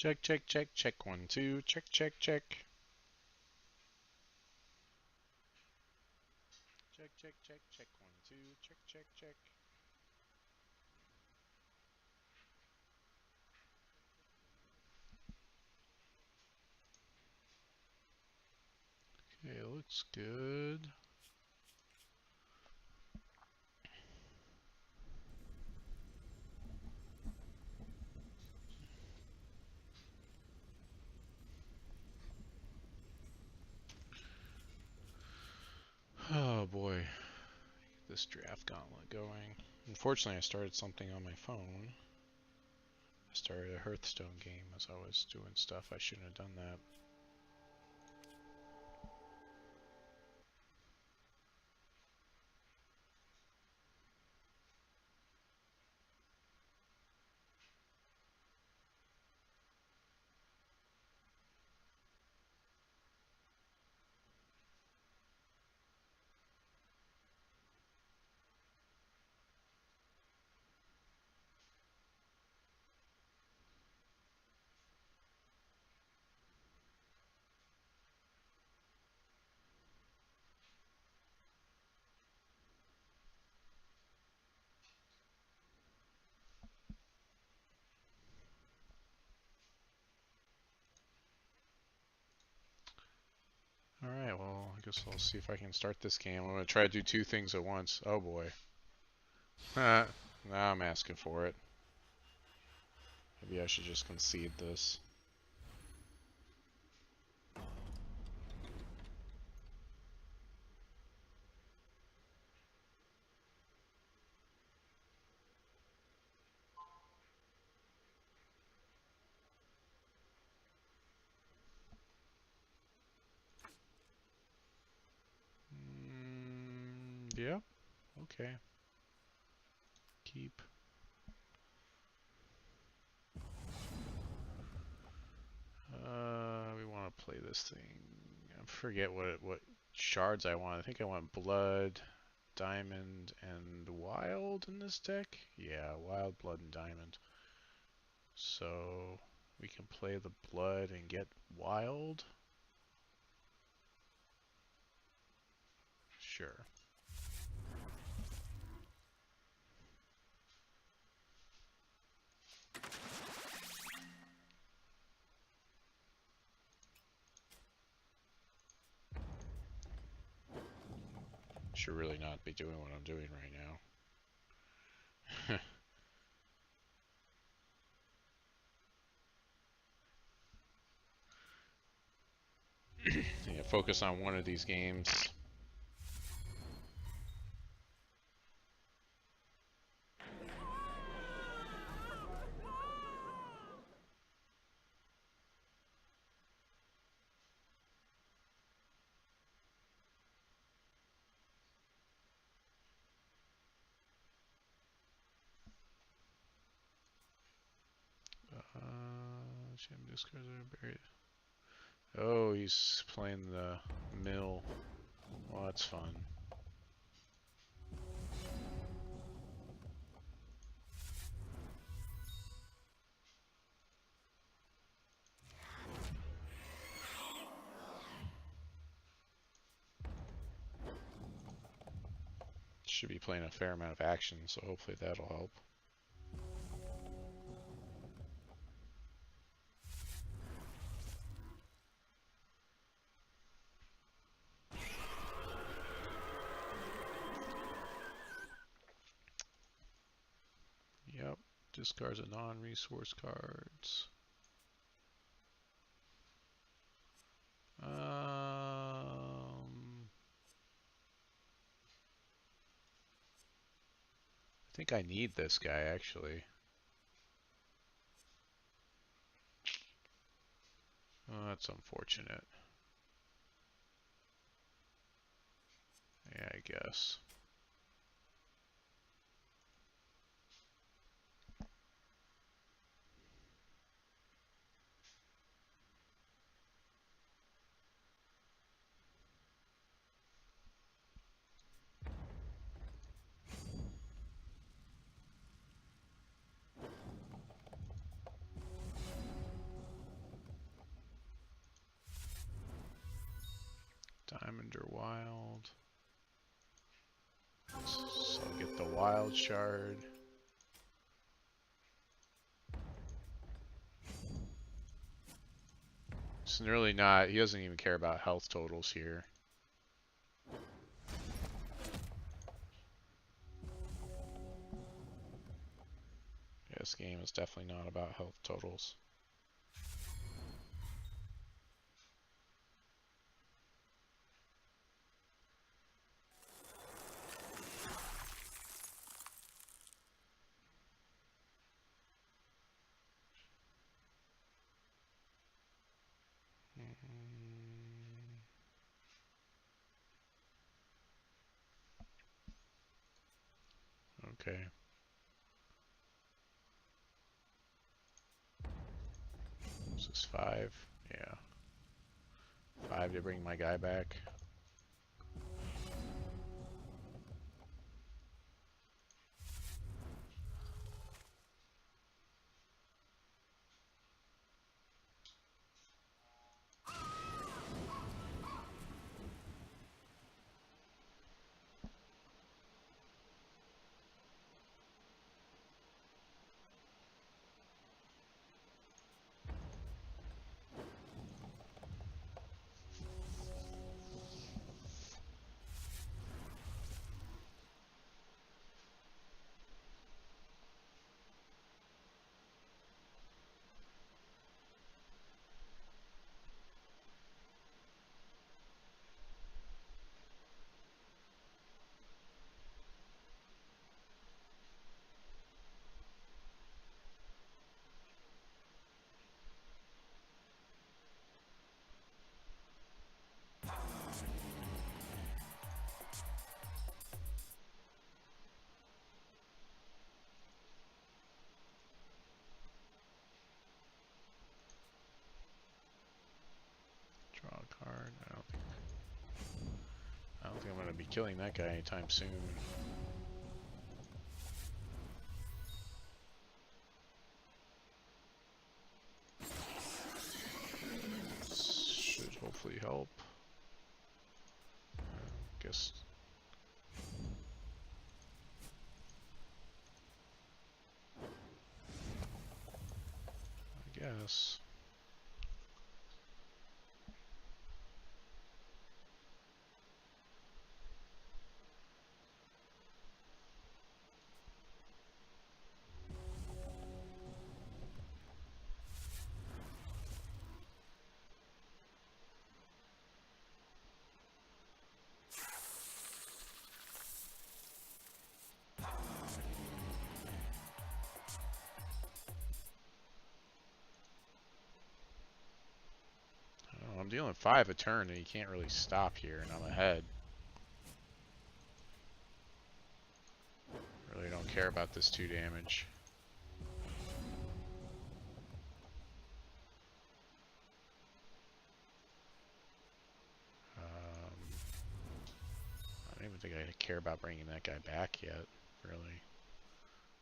Check, check, check, check. 1, 2. Check, check, check. Check, check, check, check. 1, 2. Check, check, check. Okay, looks good. Oh boy, get this draft gauntlet going. Unfortunately, I started something on my phone. I started a Hearthstone game as I was doing stuff. I shouldn't have done that. Alright, well, I guess I'll see if I can start this game. I'm going to try to do 2 things at once. Oh boy. Now I'm asking for it. Maybe I should just concede this. Yeah. Okay. Keep. We want to play this thing. I forget what shards I want. I think I want blood, diamond, and wild in this deck. Yeah, wild, blood, and diamond. So we can play the blood and get wild. Sure. Should really not be doing what I'm doing right now. Yeah, focus on one of these games. Jim discards are buried. Oh, he's playing the mill. Well, that's fun. Should be playing a fair amount of action, so hopefully that'll help. Yep, discards a non-resource cards. I think I need this guy actually. Oh, that's unfortunate. Yeah, I guess. Diamond or wild. So I'll get the wild shard. It's really not, he doesn't even care about health totals here. Yeah, this game is definitely not about health totals. Okay. This is 5. Yeah. 5 to bring my guy back. Draw a card. I don't think I'm going to be killing that guy anytime soon. Should hopefully help. Guess. I guess. I'm dealing 5 a turn and he can't really stop here, and I'm ahead. Really don't care about this 2 damage. I don't even think I care about bringing that guy back yet, really.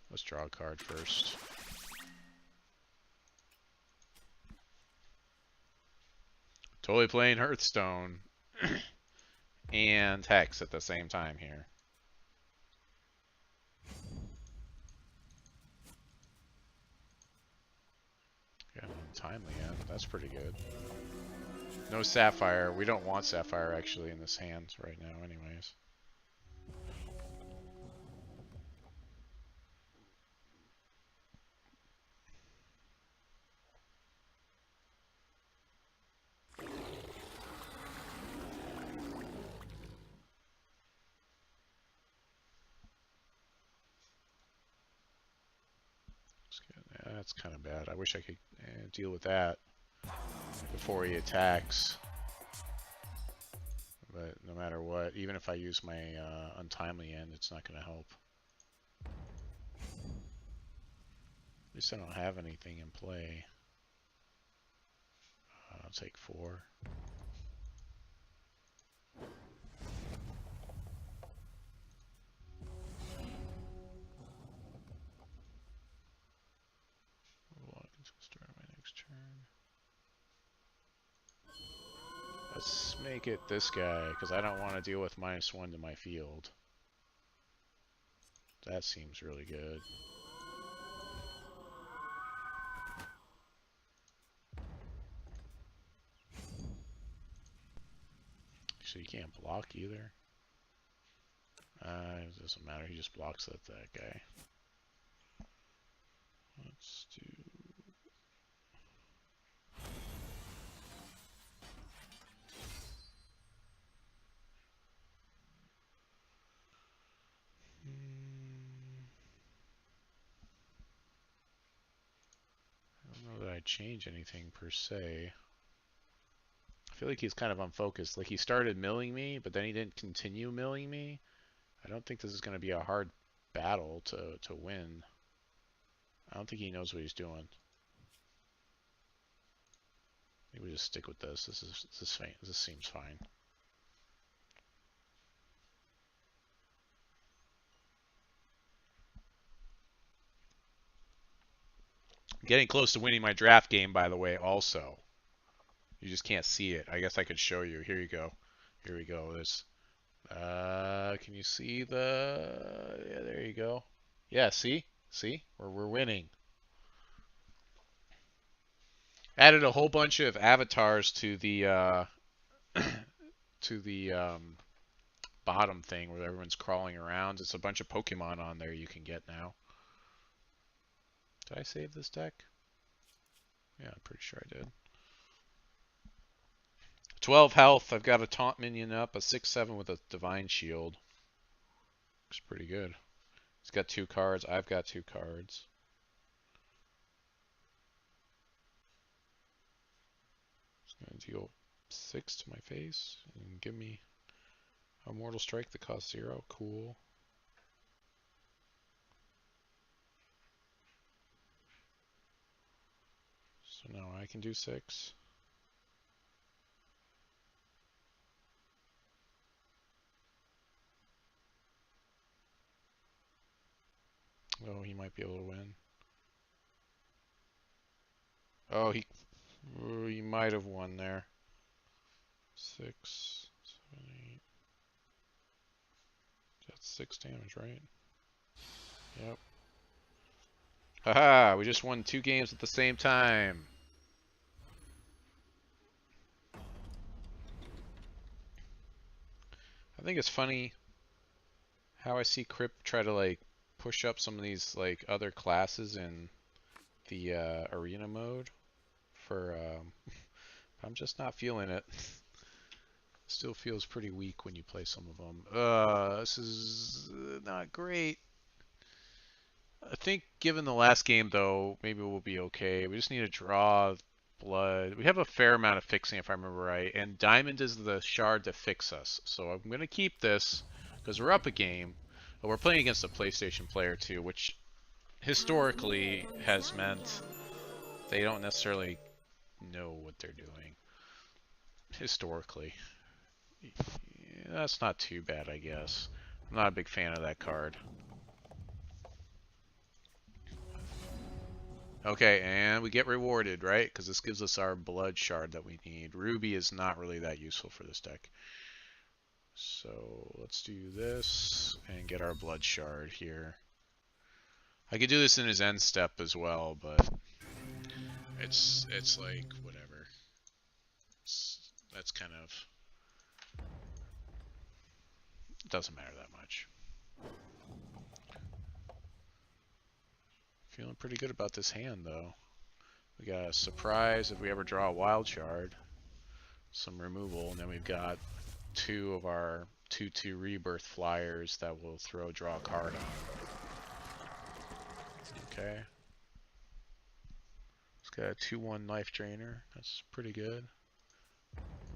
Let's draw a card first. Totally playing Hearthstone and Hex at the same time here. Got an untimely end. That's pretty good. No Sapphire. We don't want Sapphire actually in this hand right now anyways. Yeah, that's kind of bad. I wish I could deal with that before he attacks. But no matter what, even if I use my untimely end, it's not going to help. At least I don't have anything in play. I'll take 4. Start my next turn. That's make it this guy, because I don't want to deal with -1 to my field. That seems really good. So you can't block either. It doesn't matter, he just blocks that guy. Let's do... I don't know that I'd change anything per se. I feel like he's kind of unfocused. Like he started milling me, but then he didn't continue milling me. I don't think this is going to be a hard battle to win. I don't think he knows what he's doing. I think we just stick with this. This seems fine. Getting close to winning my draft game, by the way, also. You just can't see it. I guess I could show you. Here you go. Here we go. This. Can you see the... Yeah, there you go. Yeah, see? See? We're winning. Added a whole bunch of avatars to the to the bottom thing where everyone's crawling around. It's a bunch of Pokemon on there you can get now. Did I save this deck? Yeah, I'm pretty sure I did. 12 health. I've got a taunt minion up, a 6/7 with a divine shield. Looks pretty good. He's got 2 cards. I've got 2 cards. He's gonna deal 6 to my face and give me a mortal strike that costs 0. Cool. So now I can do 6. Oh, he might be able to win. Oh, he might have won there. 6, 7, 8. That's 6 damage, right? Yep. Haha, we just won 2 games at the same time. I think it's funny how I see Crypt try to like push up some of these like other classes in the arena mode for I'm just not feeling it. Still feels pretty weak when you play some of them. This is not great. I think given the last game though, maybe we'll be okay. We just need to draw blood. We have a fair amount of fixing if I remember right, and diamond is the shard to fix us. So I'm gonna keep this because we're up a game, but we're playing against a PlayStation player too, which historically has meant they don't necessarily know what they're doing. Historically. Yeah, that's not too bad, I guess. I'm not a big fan of that card. Okay, and we get rewarded, right? Because this gives us our blood shard that we need. Ruby is not really that useful for this deck. So let's do this and get our blood shard here. I could do this in his end step as well, but it's like whatever. That's kind of... It doesn't matter that much. Feeling pretty good about this hand, though. We got a surprise if we ever draw a wild shard. Some removal, and then we've got 2 of our 2/2 rebirth flyers that will draw a card on. Okay. It's got a 2/1 Life Drainer. That's pretty good.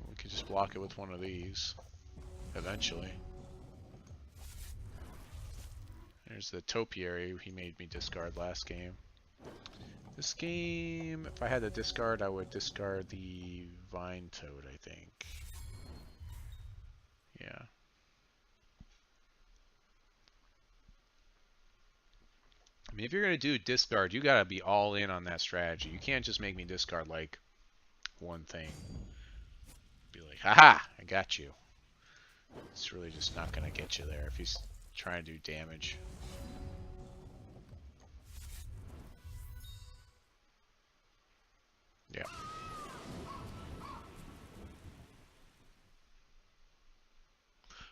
We could just block it with one of these. Eventually. There's the topiary he made me discard last game. This game, if I had to discard, I would discard the Vine Toad, I think. Yeah. I mean, if you're going to do discard, you got to be all in on that strategy. You can't just make me discard, like, one thing. Be like, like, haha, I got you. It's really just not gonna get you there if he's trying to do damage. Yeah.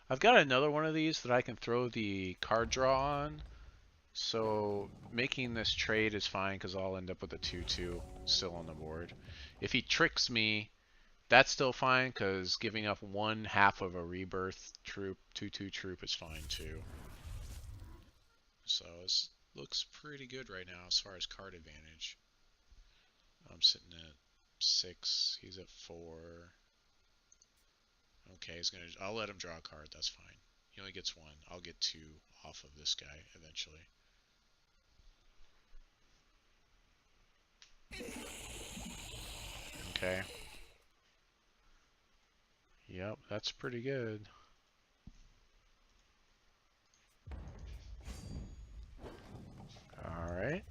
I've got another one of these that I can throw the card draw on. So making this trade is fine because I'll end up with a 2-2 still on the board. If he tricks me, that's still fine because giving up 1/2 of a rebirth troop, 2/2 troop is fine too. So it looks pretty good right now as far as card advantage. I'm sitting at 6, he's at 4. Okay, I'll let him draw a card, that's fine. He only gets 1. I'll get 2 off of this guy eventually. Okay. Yep, that's pretty good. Alright.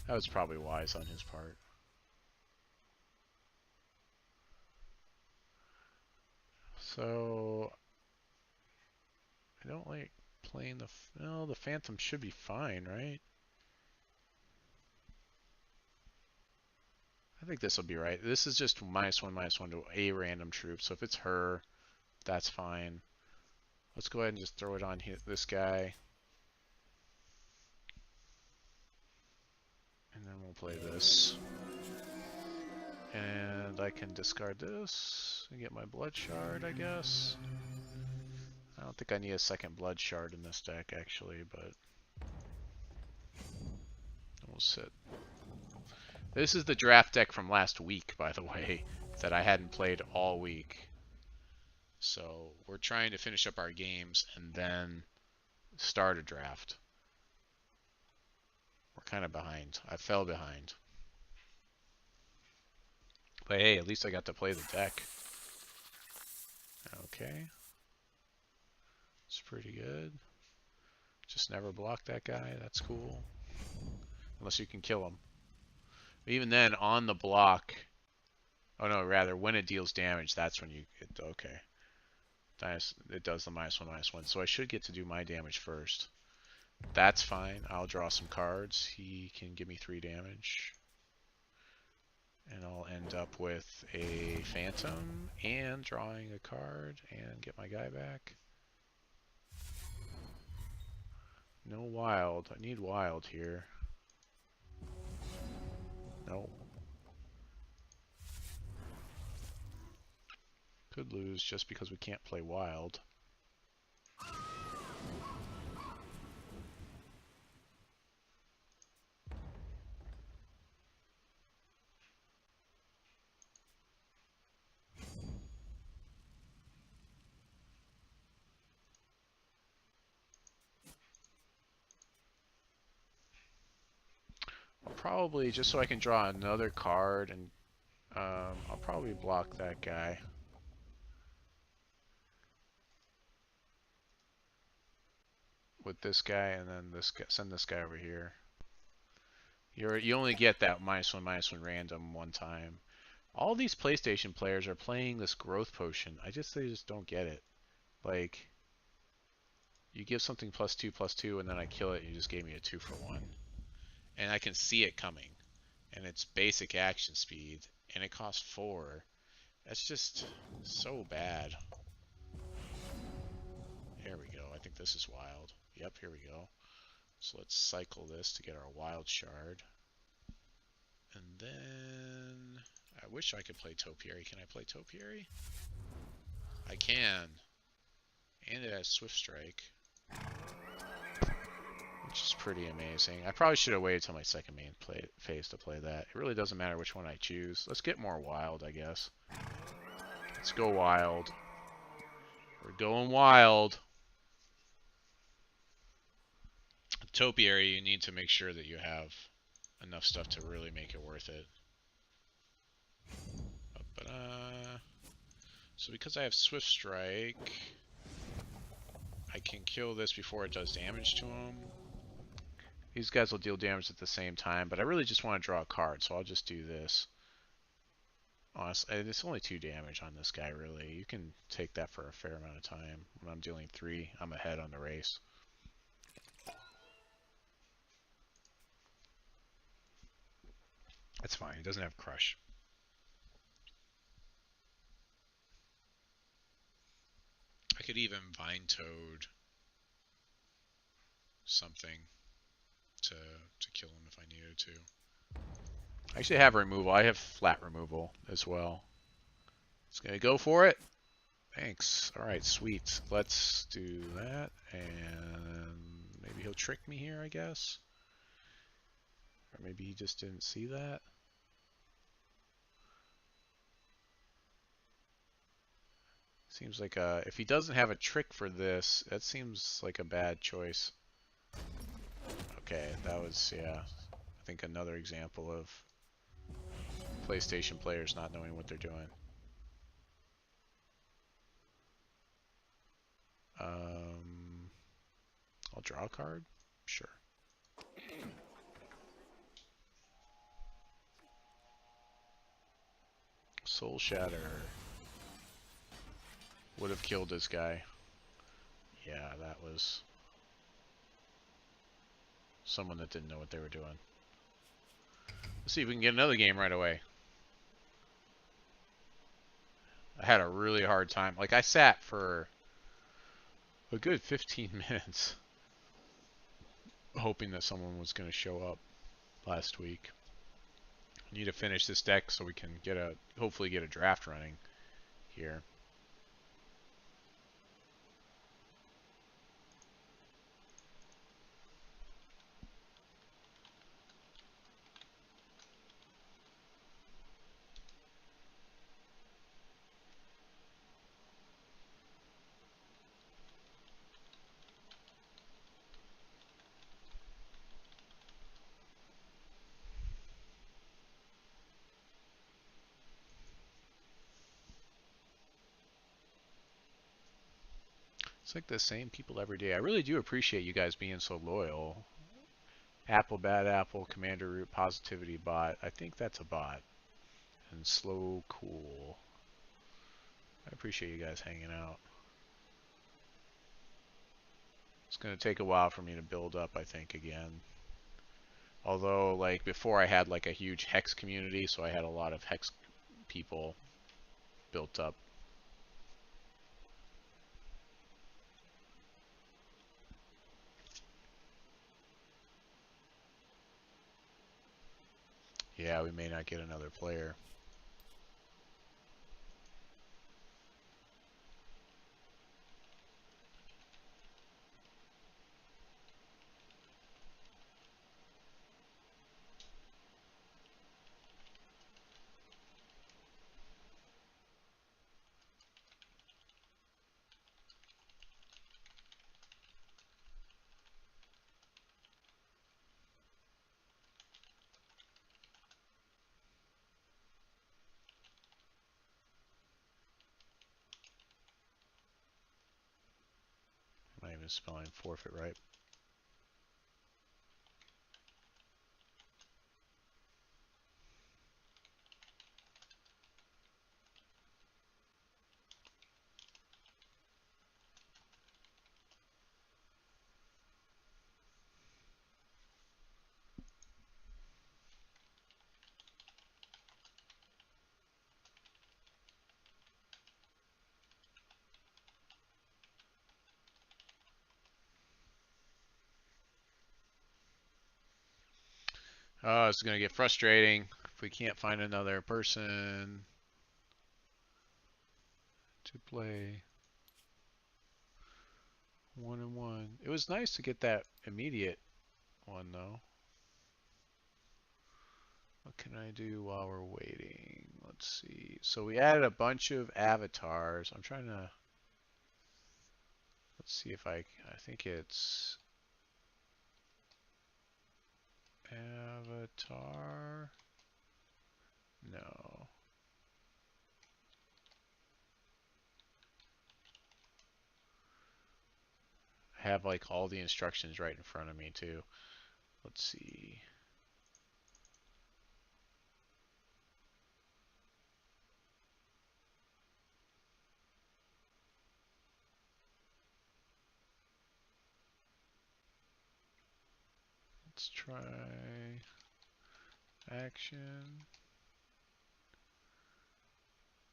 That was probably wise on his part. So I don't like playing the Phantom should be fine, right? I think this will be right. This is just -1/-1 to a random troop, so if it's her, that's fine. Let's go ahead and just throw it on this guy. And then we'll play this. And I can discard this and get my blood shard, I guess. I don't think I need a second blood shard in this deck, actually, but we'll sit. This is the draft deck from last week, by the way, that I hadn't played all week. So we're trying to finish up our games and then start a draft. We're kind of behind. I fell behind. But hey, at least I got to play the deck. Okay. It's pretty good. Just never block that guy. That's cool. Unless you can kill him. Even then, on the block... Oh no, rather, when it deals damage, that's when you... Okay. It does the -1/-1. So I should get to do my damage first. That's fine. I'll draw some cards. He can give me 3 damage. And I'll end up with a Phantom and drawing a card and get my guy back. No wild. I need wild here. No. Could lose just because we can't play wild. I'll probably, just so I can draw another card, and I'll probably block that guy. With this guy, and then this guy, send this guy over here. You only get that -1/-1 random one time. All these PlayStation players are playing this growth potion. They just don't get it. Like, you give something +2/+2, and then I kill it, and you just gave me a 2-for-1. And I can see it coming. And it's basic action speed, and it costs 4. That's just so bad. Here we go. I think this is wild. Yep, here we go. So let's cycle this to get our wild shard. And then I wish I could play Topiary. Can I play Topiary? I can. And it has Swift Strike, which is pretty amazing. I probably should have waited till my second main phase to play that. It really doesn't matter which one I choose. Let's get more wild, I guess. Let's go wild. We're going wild. Topiary, you need to make sure that you have enough stuff to really make it worth it. So because I have Swift Strike, I can kill this before it does damage to him. These guys will deal damage at the same time, but I really just want to draw a card, so I'll just do this. Honestly, it's only 2 damage on this guy, really. You can take that for a fair amount of time. When I'm dealing 3, I'm ahead on the race. That's fine. He doesn't have Crush. I could even Vine Toad something to kill him if I needed to. I actually have removal. I have flat removal as well. It's going to go for it. Thanks. All right, sweet. Let's do that, and maybe he'll trick me here, I guess. Or maybe he just didn't see that. Seems like if he doesn't have a trick for this, that seems like a bad choice. Okay, that was, yeah, I think another example of PlayStation players not knowing what they're doing. I'll draw a card. Sure. Soul Shatter. Would have killed this guy. Yeah, that was someone that didn't know what they were doing. Let's see if we can get another game right away. I had a really hard time. Like, I sat for a good 15 minutes hoping that someone was going to show up last week. I need to finish this deck so we can hopefully get a draft running here. It's like the same people every day. I really do appreciate you guys being so loyal. Apple Bad Apple, Commander Root, Positivity Bot. I think that's a bot. And Slow Cool. I appreciate you guys hanging out. It's going to take a while for me to build up, I think, again. Although, like, before I had, like, a huge Hex community, so I had a lot of Hex people built up. Yeah, we may not get another player. I'm not even spelling forfeit right. Oh, it's going to get frustrating if we can't find another person to play 1-1. It was nice to get that immediate one, though. What can I do while we're waiting? Let's see. So we added a bunch of avatars. I'm trying to... Let's see if I think it's... Avatar... No. I have like all the instructions right in front of me too. Let's see. Let's try action,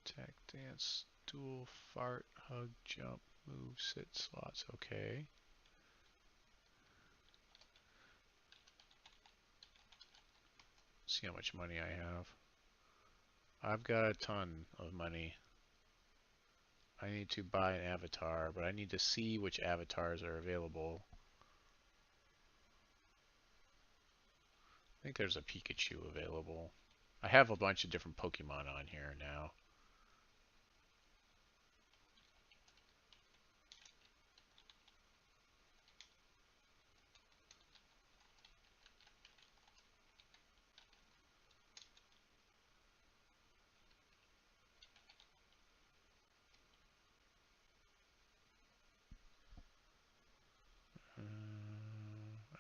attack, dance, duel, fart, hug, jump, move, sit, slots. Okay. See how much money I have. I've got a ton of money. I need to buy an avatar, but I need to see which avatars are available. I think there's a Pikachu available. I have a bunch of different Pokemon on here now.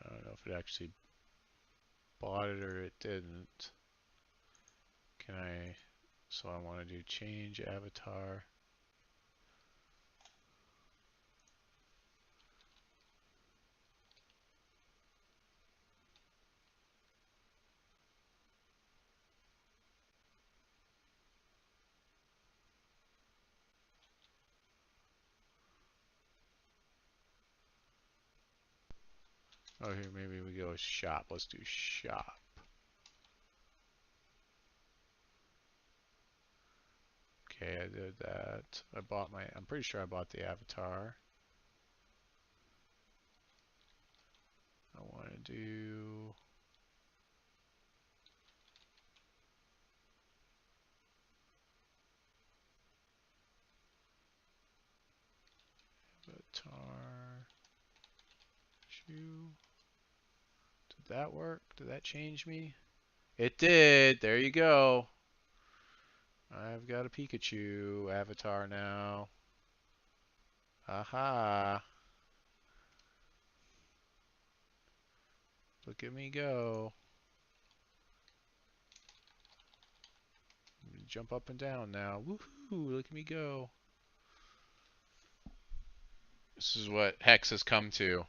I don't know if it actually bought it or it didn't. Can I? So I want to do change avatar. Oh, here maybe we go shop. Let's do shop. Okay, I did that. I bought my. I'm pretty sure I bought the avatar. I want to do. Avatar. Shoe. Did that work? Did that change me? It did. There you go. I've got a Pikachu avatar now. Aha. Look at me go. Jump up and down now. Woohoo! Look at me go. This is what Hex has come to.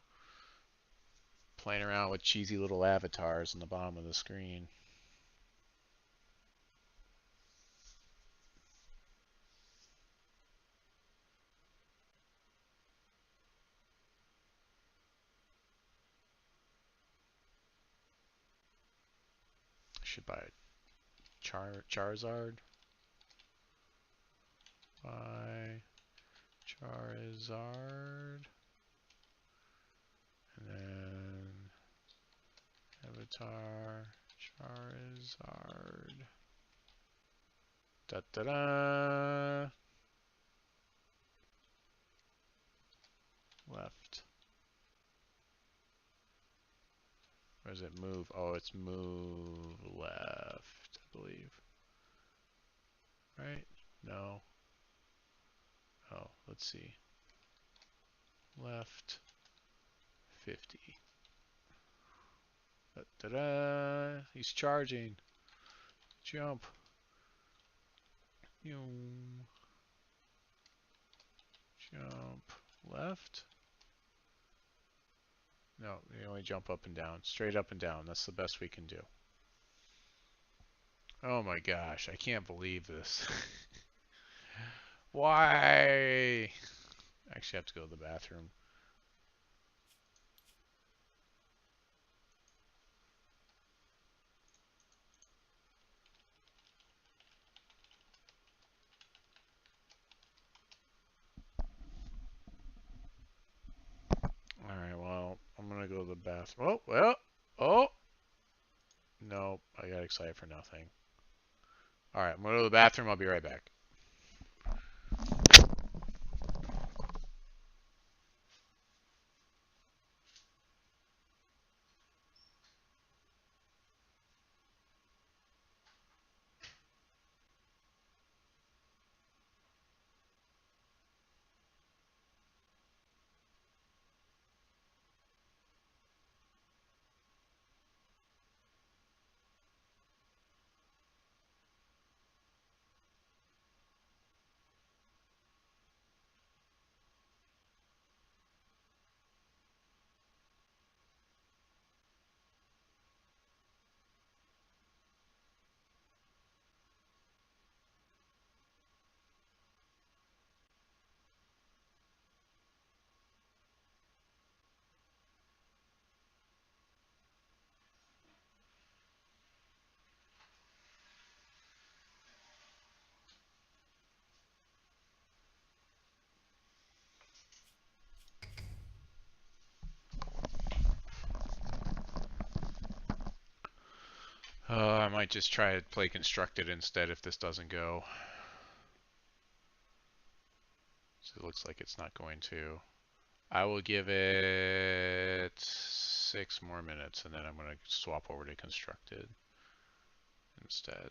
Playing around with cheesy little avatars in the bottom of the screen. I should buy a Charizard. Buy Charizard. And then Avatar Charizard. Da da da. Left. Or is it move? Oh, it's move left, I believe. Right? No. Oh, let's see. Left 50. Da da da. He's charging. Jump. Jump left. No, you only jump up and down. Straight up and down. That's the best we can do. Oh my gosh, I can't believe this. Why? I actually have to go to the bathroom. Alright, well, I'm gonna go to the bathroom. Oh, well, oh! No, I got excited for nothing. Alright, I'm gonna go to the bathroom. I'll be right back. I might just try to play constructed instead if this doesn't go. So it looks like it's not going to. I will give it 6 more minutes and then I'm going to swap over to constructed instead.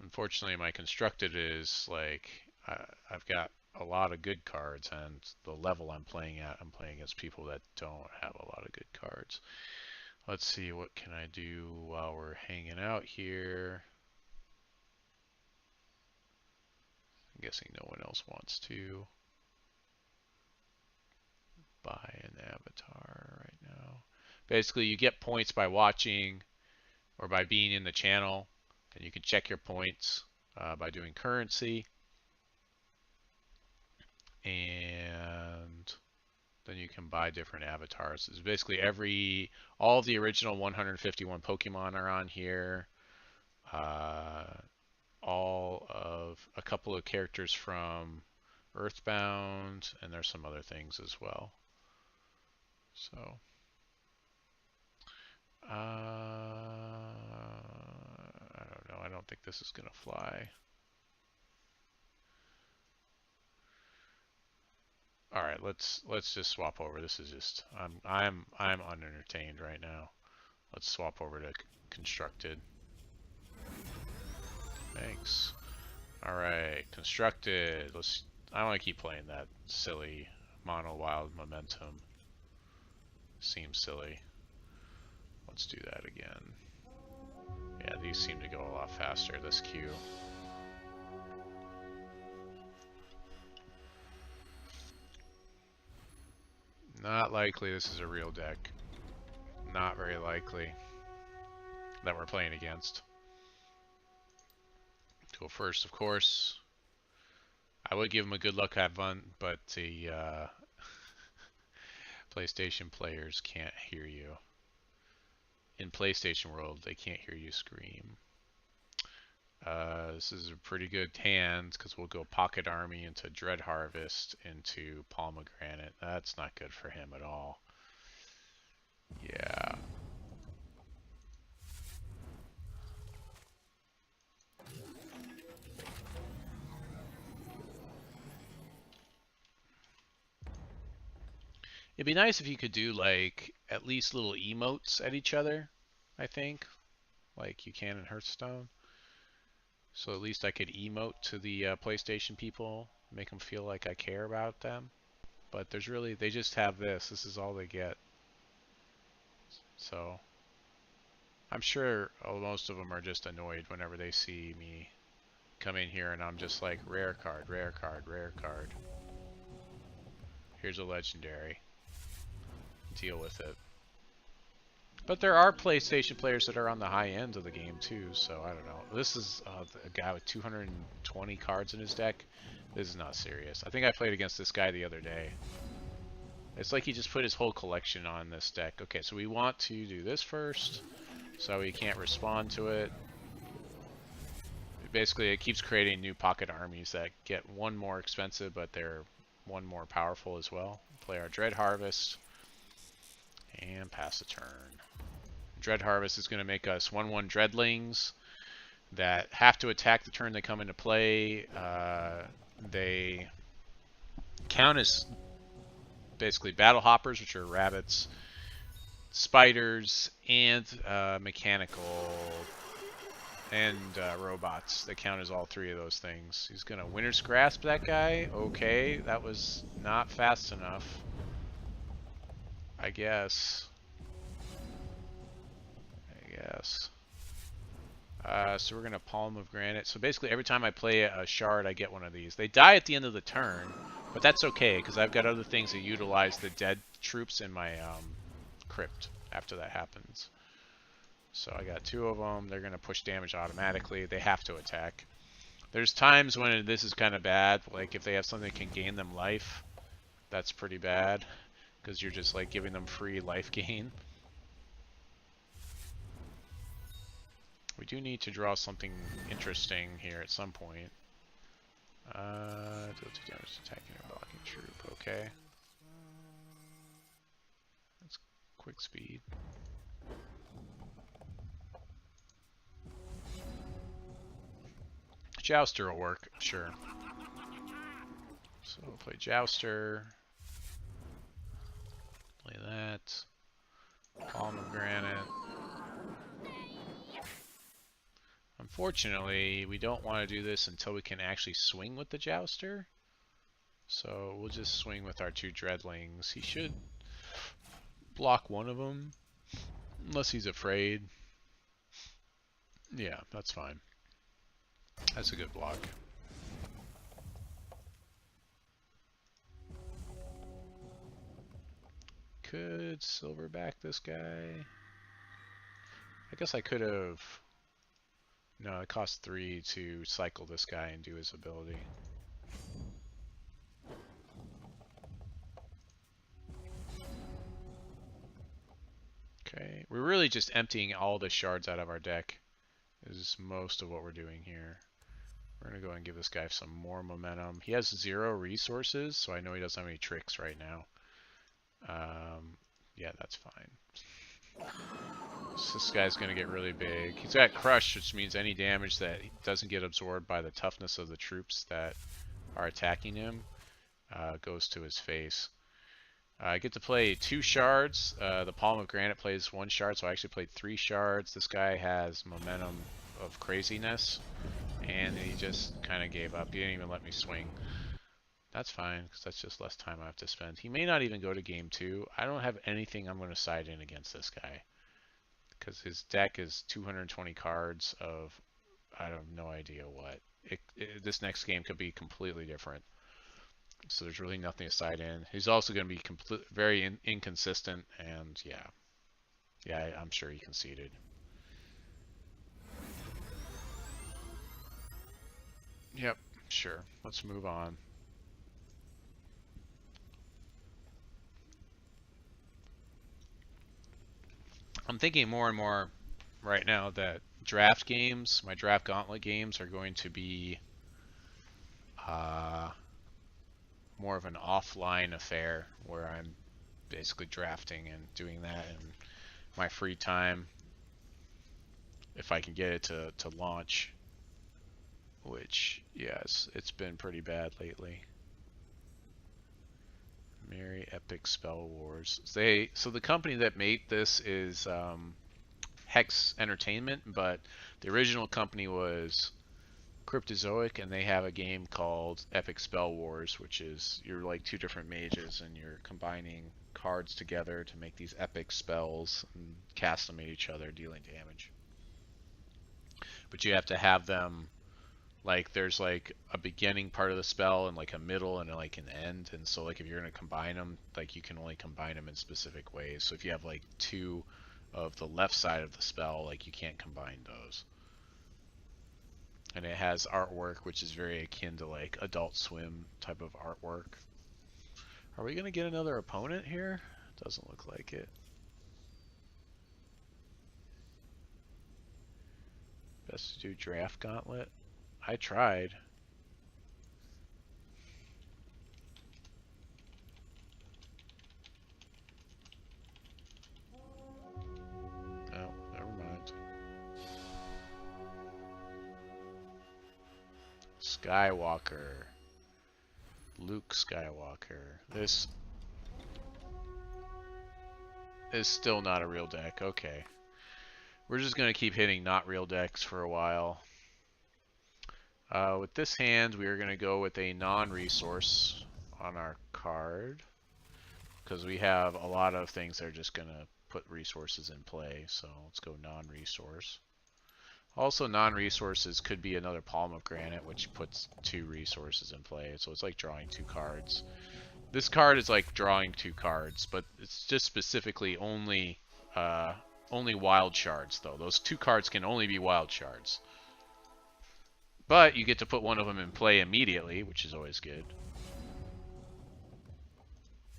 Unfortunately, my constructed is like, I've got a lot of good cards, and the level I'm playing at, I'm playing against people that don't have a lot of good cards. Let's see, what can I do while we're hanging out here? I'm guessing no one else wants to buy an avatar right now. Basically, you get points by watching or by being in the channel, and you can check your points by doing currency. And then you can buy different avatars. It's basically all of the original 151 Pokemon are on here. All of a couple of characters from Earthbound, and there's some other things as well. So, I don't know. I don't think this is gonna fly. All right, let's just swap over. This is just I'm unentertained right now. Let's swap over to constructed. Thanks. All right, constructed. I want to keep playing that silly mono wild momentum. Seems silly. Let's do that again. Yeah, these seem to go a lot faster, this queue. Not likely this is a real deck. Not very likely that we're playing against. Go first, of course. I would give him a good luck have fun, but the PlayStation players can't hear you. In PlayStation world, they can't hear you scream. This is a pretty good hand because we'll go Pocket Army into Dread Harvest into Pomegranate. That's not good for him at all. Yeah. It'd be nice if you could do like at least little emotes at each other, I think, like you can in Hearthstone. So at least I could emote to the PlayStation people, make them feel like I care about them. But they just have this. This is all they get. So I'm sure most of them are just annoyed whenever they see me come in here and I'm just like, rare card, rare card, rare card. Here's a legendary. Deal with it. But there are PlayStation players that are on the high end of the game too, so I don't know. This is a guy with 220 cards in his deck. This is not serious. I think I played against this guy the other day. It's like he just put his whole collection on this deck. Okay, so we want to do this first, so we can't respond to it. Basically, it keeps creating new pocket armies that get one more expensive, but they're one more powerful as well. Play our Dread Harvest, and pass the turn. Dread Harvest is going to make us 1/1 Dreadlings that have to attack the turn they come into play. They count as basically battle hoppers, which are rabbits, spiders, and mechanical and robots. They count as all three of those things. He's going to Winter's Grasp that guy. Okay, that was not fast enough, I guess. So we're going to Palm of Granite. So basically every time I play a shard, I get one of these. They die at the end of the turn, but that's okay because I've got other things that utilize the dead troops in my crypt after that happens. So I got 2 of them. They're going to push damage automatically. They have to attack. There's times when this is kind of bad, like if they have something that can gain them life, that's pretty bad because you're just like giving them free life gain. We do need to draw something interesting here at some point. Deal 2 damage to attacking or blocking troop. Okay. Let's quick speed. Jouster will work, sure. So we'll play Jouster. Play that. Pomegranate. Unfortunately, we don't want to do this until we can actually swing with the Jouster. So we'll just swing with our 2 Dreadlings. He should block one of them, unless he's afraid. Yeah, that's fine. That's a good block. Could silverback this guy. I guess I could have... No, it costs 3 to cycle this guy and do his ability. Okay, we're really just emptying all the shards out of our deck is most of what we're doing here. We're going to go and give this guy some more momentum. He has 0 resources, so I know he doesn't have any tricks right now. Yeah, that's fine. So this guy's going to get really big. He's got Crush, which means any damage that doesn't get absorbed by the toughness of the troops that are attacking him goes to his face. I get to play 2 shards. The Palm of Granite plays 1 shard, so I actually played 3 shards. This guy has momentum of craziness, and he just kind of gave up. He didn't even let me swing. That's fine, because that's just less time I have to spend. He may not even go to game 2. I don't have anything I'm going to side in against this guy, because his deck is 220 cards of I have no idea what. This next game could be completely different. So there's really nothing to side in. He's also going to be very inconsistent, and yeah, I'm sure he conceded. Yep, sure. Let's move on. I'm thinking more and more right now that draft games, my draft gauntlet games, are going to be more of an offline affair where I'm basically drafting and doing that in my free time if I can get it to launch, which, yes, it's been pretty bad lately. Merry Epic Spell Wars. So the company that made this is Hex Entertainment, but the original company was Cryptozoic, and they have a game called Epic Spell Wars, which is you're like 2 different mages and you're combining cards together to make these epic spells and cast them at each other, dealing damage. But you have to have them, like, there's like a beginning part of the spell and like a middle and like an end, and so like if you're going to combine them, like you can only combine them in specific ways. So if you have like 2 of the left side of the spell, like you can't combine those. And it has artwork which is very akin to like Adult Swim type of artwork. Are we going to get another opponent here? Doesn't look like it. Best to do draft gauntlet. I tried. Oh, never mind. Skywalker. Luke Skywalker. This is still not a real deck. Okay. We're just going to keep hitting not real decks for a while. With this hand, we are going to go with a non-resource on our card, because we have a lot of things that are just going to put resources in play. So let's go non-resource. Also, non-resources could be another Palm of Granite, which puts 2 resources in play. So it's like drawing 2 cards. This card is like drawing 2 cards, but it's just specifically only wild shards, though. Those 2 cards can only be wild shards. But you get to put one of them in play immediately, which is always good.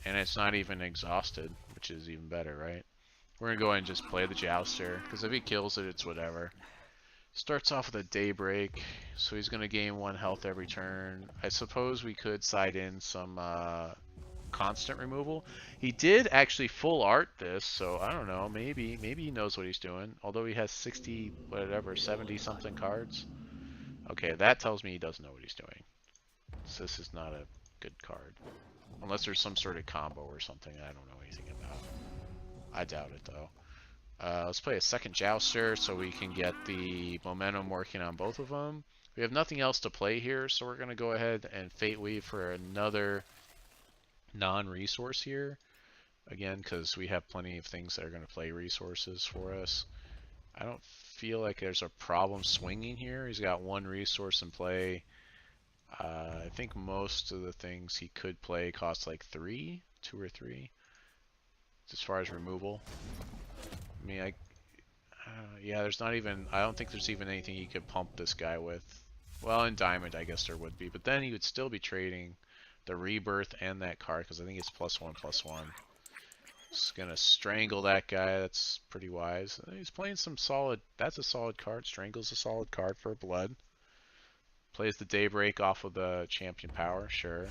And it's not even exhausted, which is even better, right? We're going to go ahead and just play the Jouster, because if he kills it, it's whatever. Starts off with a Daybreak, so he's going to gain 1 health every turn. I suppose we could side in some constant removal. He did actually full art this, so I don't know. Maybe he knows what he's doing. Although he has 60, whatever, 70 something cards. Okay, that tells me he doesn't know what he's doing. So this is not a good card. Unless there's some sort of combo or something I don't know anything about. I doubt it though. Let's play a second Jouster so we can get the momentum working on both of them. We have nothing else to play here, so we're going to go ahead and Fate Weave for another non-resource here. Again, because we have plenty of things that are going to play resources for us. I don't feel like there's a problem swinging here. He's got one resource in play. I think most of the things he could play cost like 2 or 3, as far as removal. I mean, yeah, there's not even, I don't think there's even anything he could pump this guy with. Well, in Diamond, I guess there would be, but then he would still be trading the Rebirth and that card, because I think it's +1/+1. Just gonna strangle that guy, that's pretty wise. He's playing some solid, that's a solid card. Strangle's a solid card for blood. Plays the Daybreak off of the Champion Power, sure.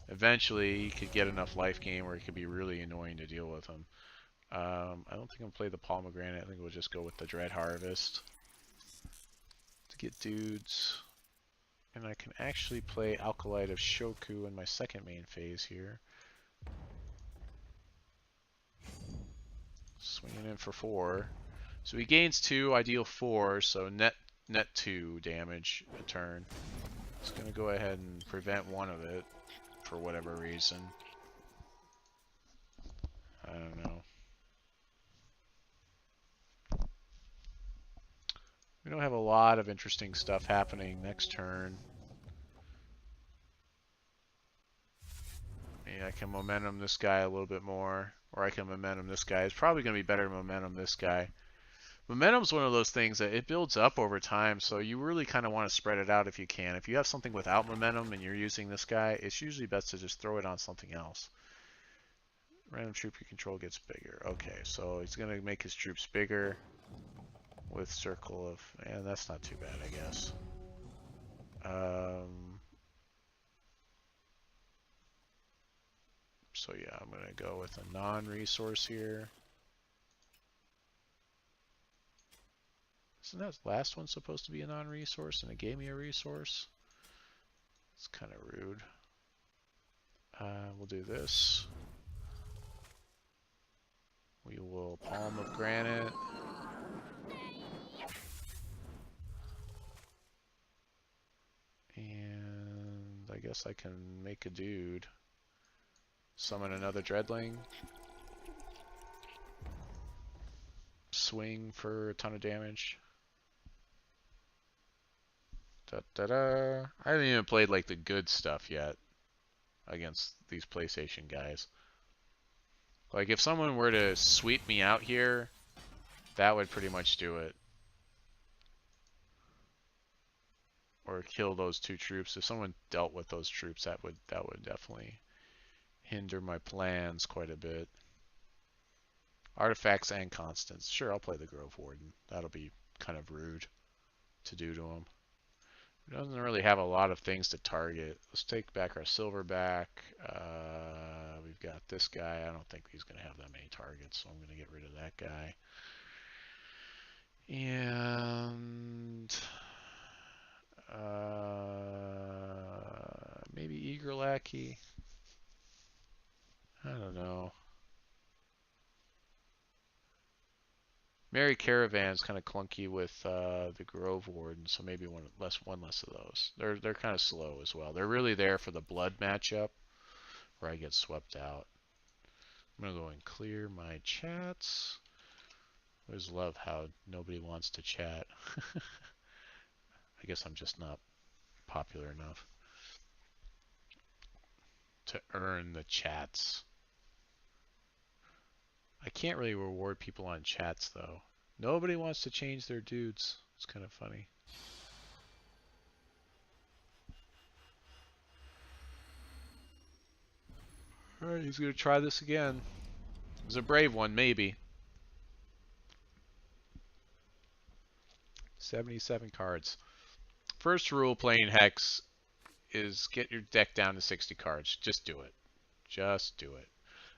Eventually, he could get enough life gain where it could be really annoying to deal with him. I don't think I'm gonna play the Pomegranate. I think we'll just go with the Dread Harvest to get dudes. And I can actually play Alkalite of Shoku in my second main phase here. Swinging in for 4. So he gains 2, I deal 4, so net 2 damage a turn. Just gonna go ahead and prevent one of it for whatever reason. I don't know. We don't have a lot of interesting stuff happening next turn. I can momentum this guy a little bit more, or I can momentum this guy. It's probably going to be better to momentum this guy. Momentum's one of those things that it builds up over time, so you really kind of want to spread it out if you can. If you have something without momentum and you're using this guy, it's usually best to just throw it on something else. Random troop you control gets bigger. Okay, so he's going to make his troops bigger with Circle of... And that's not too bad, I guess. So yeah, I'm going to go with a non-resource here. Isn't that last one supposed to be a non-resource and it gave me a resource? It's kind of rude. We'll do this. We will Palm of Granite. And I guess I can make a dude. Summon another Dreadling. Swing for a ton of damage. Da-da-da. I haven't even played like the good stuff yet against these PlayStation guys. Like if someone were to sweep me out here, that would pretty much do it. Or kill those 2 troops. If someone dealt with those troops, that would definitely hinder my plans quite a bit. Artifacts and constants. Sure, I'll play the Grove Warden. That'll be kind of rude to do to him. He doesn't really have a lot of things to target. Let's take back our Silverback. We've got this guy. I don't think he's going to have that many targets, so I'm going to get rid of that guy. And maybe Eager Lackey. I don't know. Merry Caravan's kind of clunky with the Grove Warden, so maybe one less of those. They're kind of slow as well. They're really there for the blood matchup where I get swept out. I'm gonna go and clear my chats. I always love how nobody wants to chat. I guess I'm just not popular enough to earn the chats. I can't really reward people on chats though. Nobody wants to change their dudes. It's kind of funny. Alright, he's gonna try this again. It was a brave one, maybe. 77 cards. First rule playing Hex is get your deck down to 60 cards. Just do it. Just do it.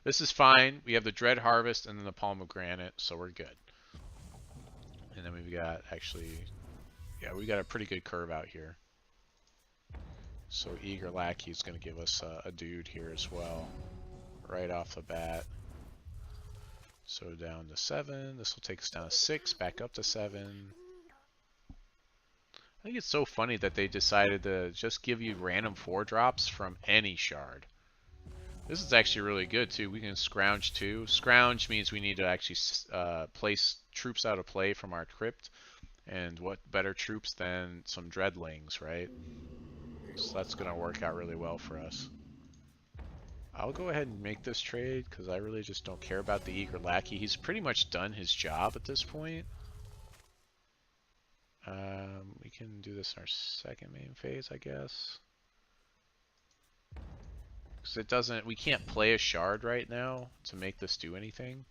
This is fine. We have the Dread Harvest and then the Palm of Granite, so we're good. And then we've got, actually, yeah, we got a pretty good curve out here. So Eager Lackey is going to give us a dude here as well, right off the bat. So down to 7. This will take us down to 6, back up to 7. I think it's so funny that they decided to just give you random 4-drops from any shard. This is actually really good too. We can scrounge too. Scrounge means we need to actually place troops out of play from our crypt. And what better troops than some dreadlings, right? So that's going to work out really well for us. I'll go ahead and make this trade because I really just don't care about the Eager Lackey. He's pretty much done his job at this point. We can do this in our second main phase, I guess. Because it doesn't, we can't play a shard right now to make this do anything.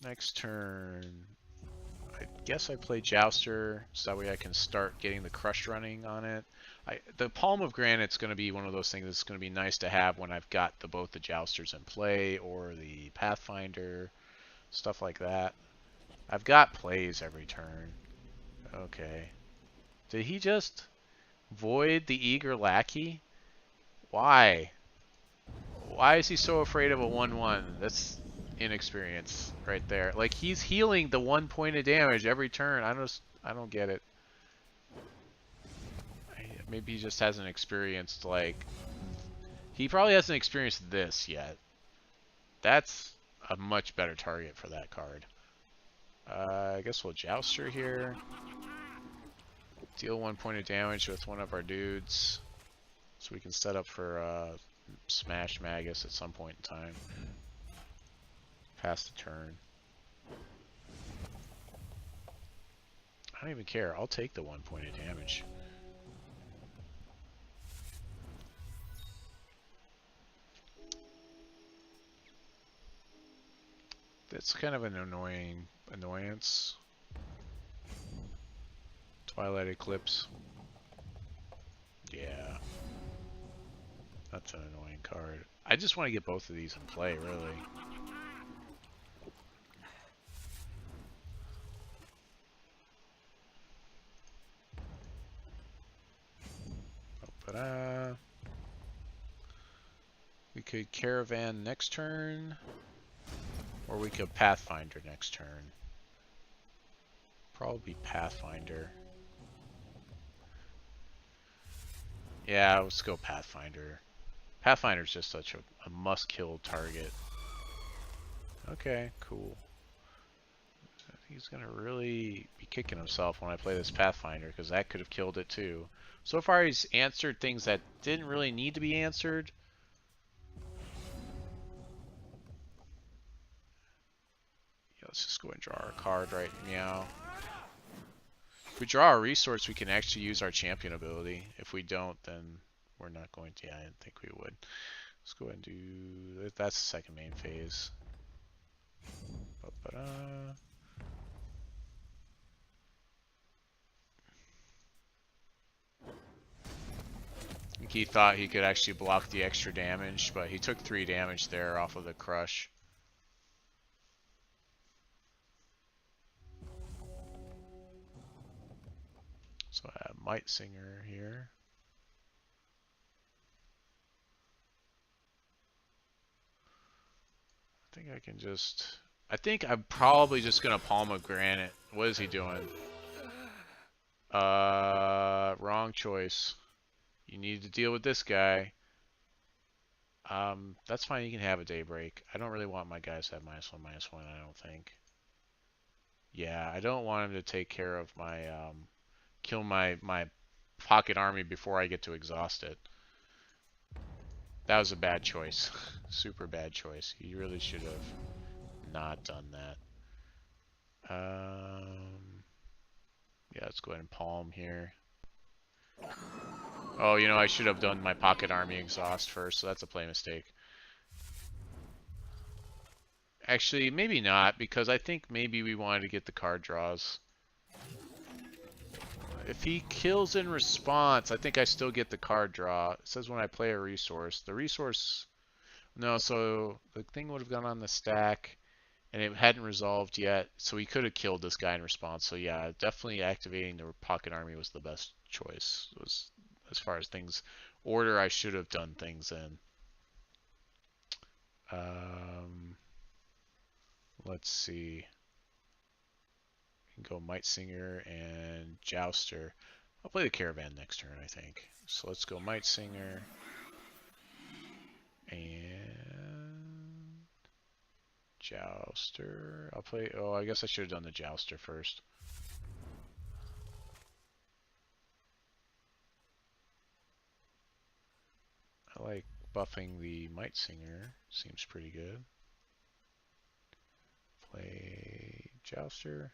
Next turn, I guess I play Jouster, so that way I can start getting the crush running on it. The Palm of Granite's going to be one of those things that's going to be nice to have when I've got both the Jousters in play or the Pathfinder, stuff like that. I've got plays every turn. Okay. Did he just void the Eager Lackey? Why? Why is he so afraid of a 1/1? That's inexperience right there. Like, he's healing the 1 point of damage every turn. I don't get it. Maybe he just hasn't experienced, like, he probably hasn't experienced this yet. That's a much better target for that card. I guess we'll Jouster here. Deal 1 point of damage with one of our dudes. So we can set up for Smash Magus at some point in time. Pass the turn. I don't even care. I'll take the 1 point of damage. That's kind of an annoyance. Twilight Eclipse. Yeah. That's an annoying card. I just want to get both of these in play, really. But we could Caravan next turn, or we could Pathfinder next turn. Probably Pathfinder. Yeah, let's go Pathfinder. Pathfinder's just such a must-kill target. Okay, cool. He's gonna really be kicking himself when I play this Pathfinder, because that could have killed it too. So far he's answered things that didn't really need to be answered. Yeah, let's just go and draw our card right meow. If we draw a resource, we can actually use our champion ability. If we don't, then we're not going to. Yeah, I didn't think we would. Let's go ahead and do... That's the second main phase. I think he thought he could actually block the extra damage, but he took 3 damage there off of the crush. So I have Might Singer here. I think I can just... I think I'm probably just going to Palm of Granite. What is he doing? Wrong choice. You need to deal with this guy. That's fine. You can have a Daybreak. I don't really want my guys to have -1/-1, I don't think. Yeah, I don't want him to take care of my, kill my pocket army before I get to exhaust it. That was a bad choice. Super bad choice. He really should have not done that. Yeah, let's go ahead and palm here. Oh, you know, I should have done my pocket army exhaust first, so that's a play mistake. Actually, maybe not, because I think maybe we wanted to get the card draws. If he kills in response, I think I still get the card draw. It says when I play a resource. The resource... No, so the thing would have gone on the stack, and it hadn't resolved yet, so he could have killed this guy in response. So yeah, definitely activating the pocket army was the best choice. It was, as far as things, order I should have done things in. Let's see. We can go Might Singer and Jouster. I'll play the Caravan next turn, I think. So let's go Might Singer and Jouster. I'll play... Oh, I guess I should have done the Jouster first. I like buffing the Might Singer. Seems pretty good. Play Jouster.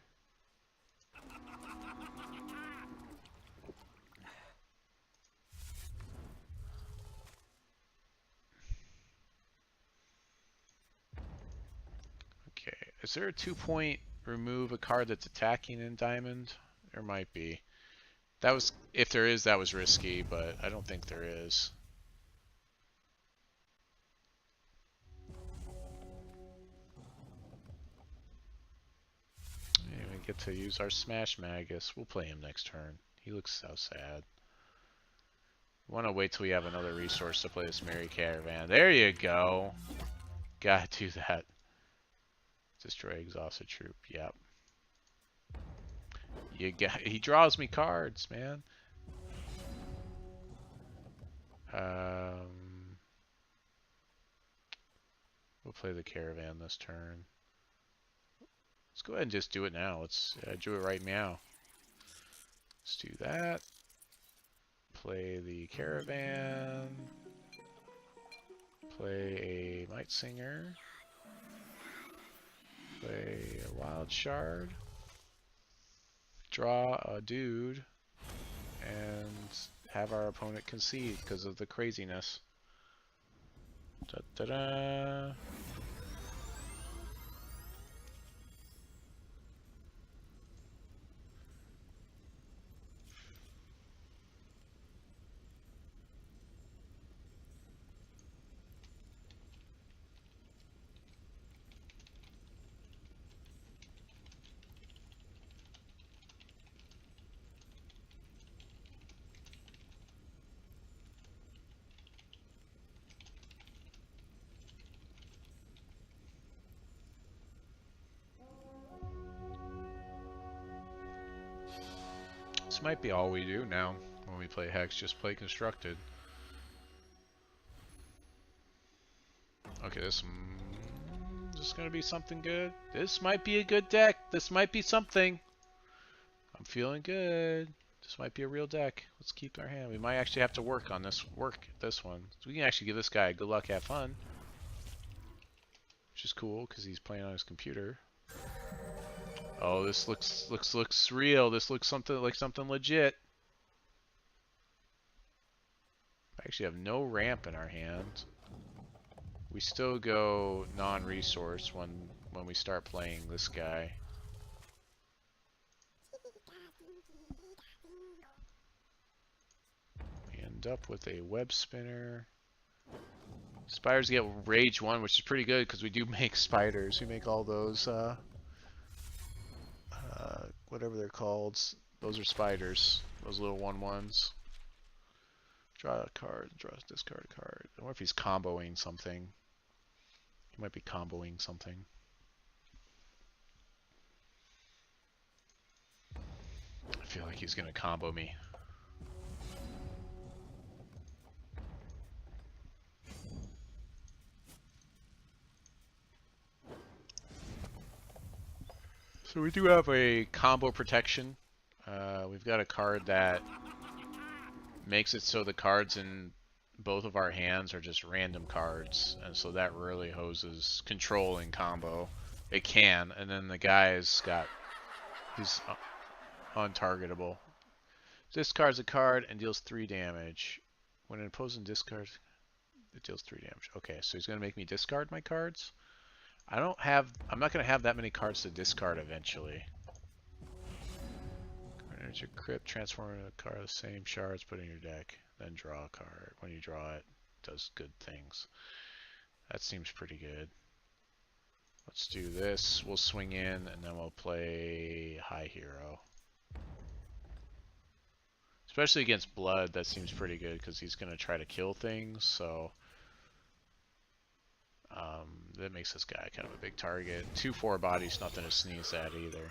Okay. Is there a 2-point remove a card that's attacking in Diamond? There might be. That was... If there is, that was risky, but I don't think there is. We get to use our Smash Magus. We'll play him next turn. He looks so sad. Want to wait till we have another resource to play this Merry Caravan. There you go. Gotta do that. Destroy exhausted troop. Yep. He draws me cards, man. We'll play the Caravan this turn. Let's go ahead and just do it now. Let's do it right now. Let's do that. Play the Caravan. Play a Might Singer. Play a Wild Shard. Draw a dude. And have our opponent concede because of the craziness. Da-da-da. This might be all we do now when we play Hex, just play Constructed. Okay, this is going to be something good. This might be a good deck. This might be something. I'm feeling good. This might be a real deck. Let's keep our hand. We might actually have to work on this one. So we can actually give this guy good luck, have fun. Which is cool because he's playing on his computer. Oh, this looks real. This looks something legit. I actually have no ramp in our hand. We still go non-resource when we start playing this guy. We end up with a web spinner. Spiders get Rage 1, which is pretty good because we do make spiders. We make all those whatever they're called. Those are spiders. Those little 1/1s. Draw a card, discard a card. I wonder if he's comboing something. He might be comboing something. I feel like he's gonna combo me. So we do have a combo protection. We've got a card that makes it so the cards in both of our hands are just random cards, and so that really hoses control and combo. It can, and then the guy's he's untargetable. Discards a card and deals 3 damage. When an opposing discards, it deals 3 damage. Okay, so he's gonna make me discard my cards. I'm not going to have that many cards to discard eventually. Enter your crypt, transform into a card of the same shards, put in your deck, then draw a card. When you draw it, it does good things. That seems pretty good. Let's do this. We'll swing in, and then we'll play High Hero. Especially against Blood, that seems pretty good, because he's going to try to kill things, so... that makes this guy kind of a big target. 2/4 bodies, nothing to sneeze at either.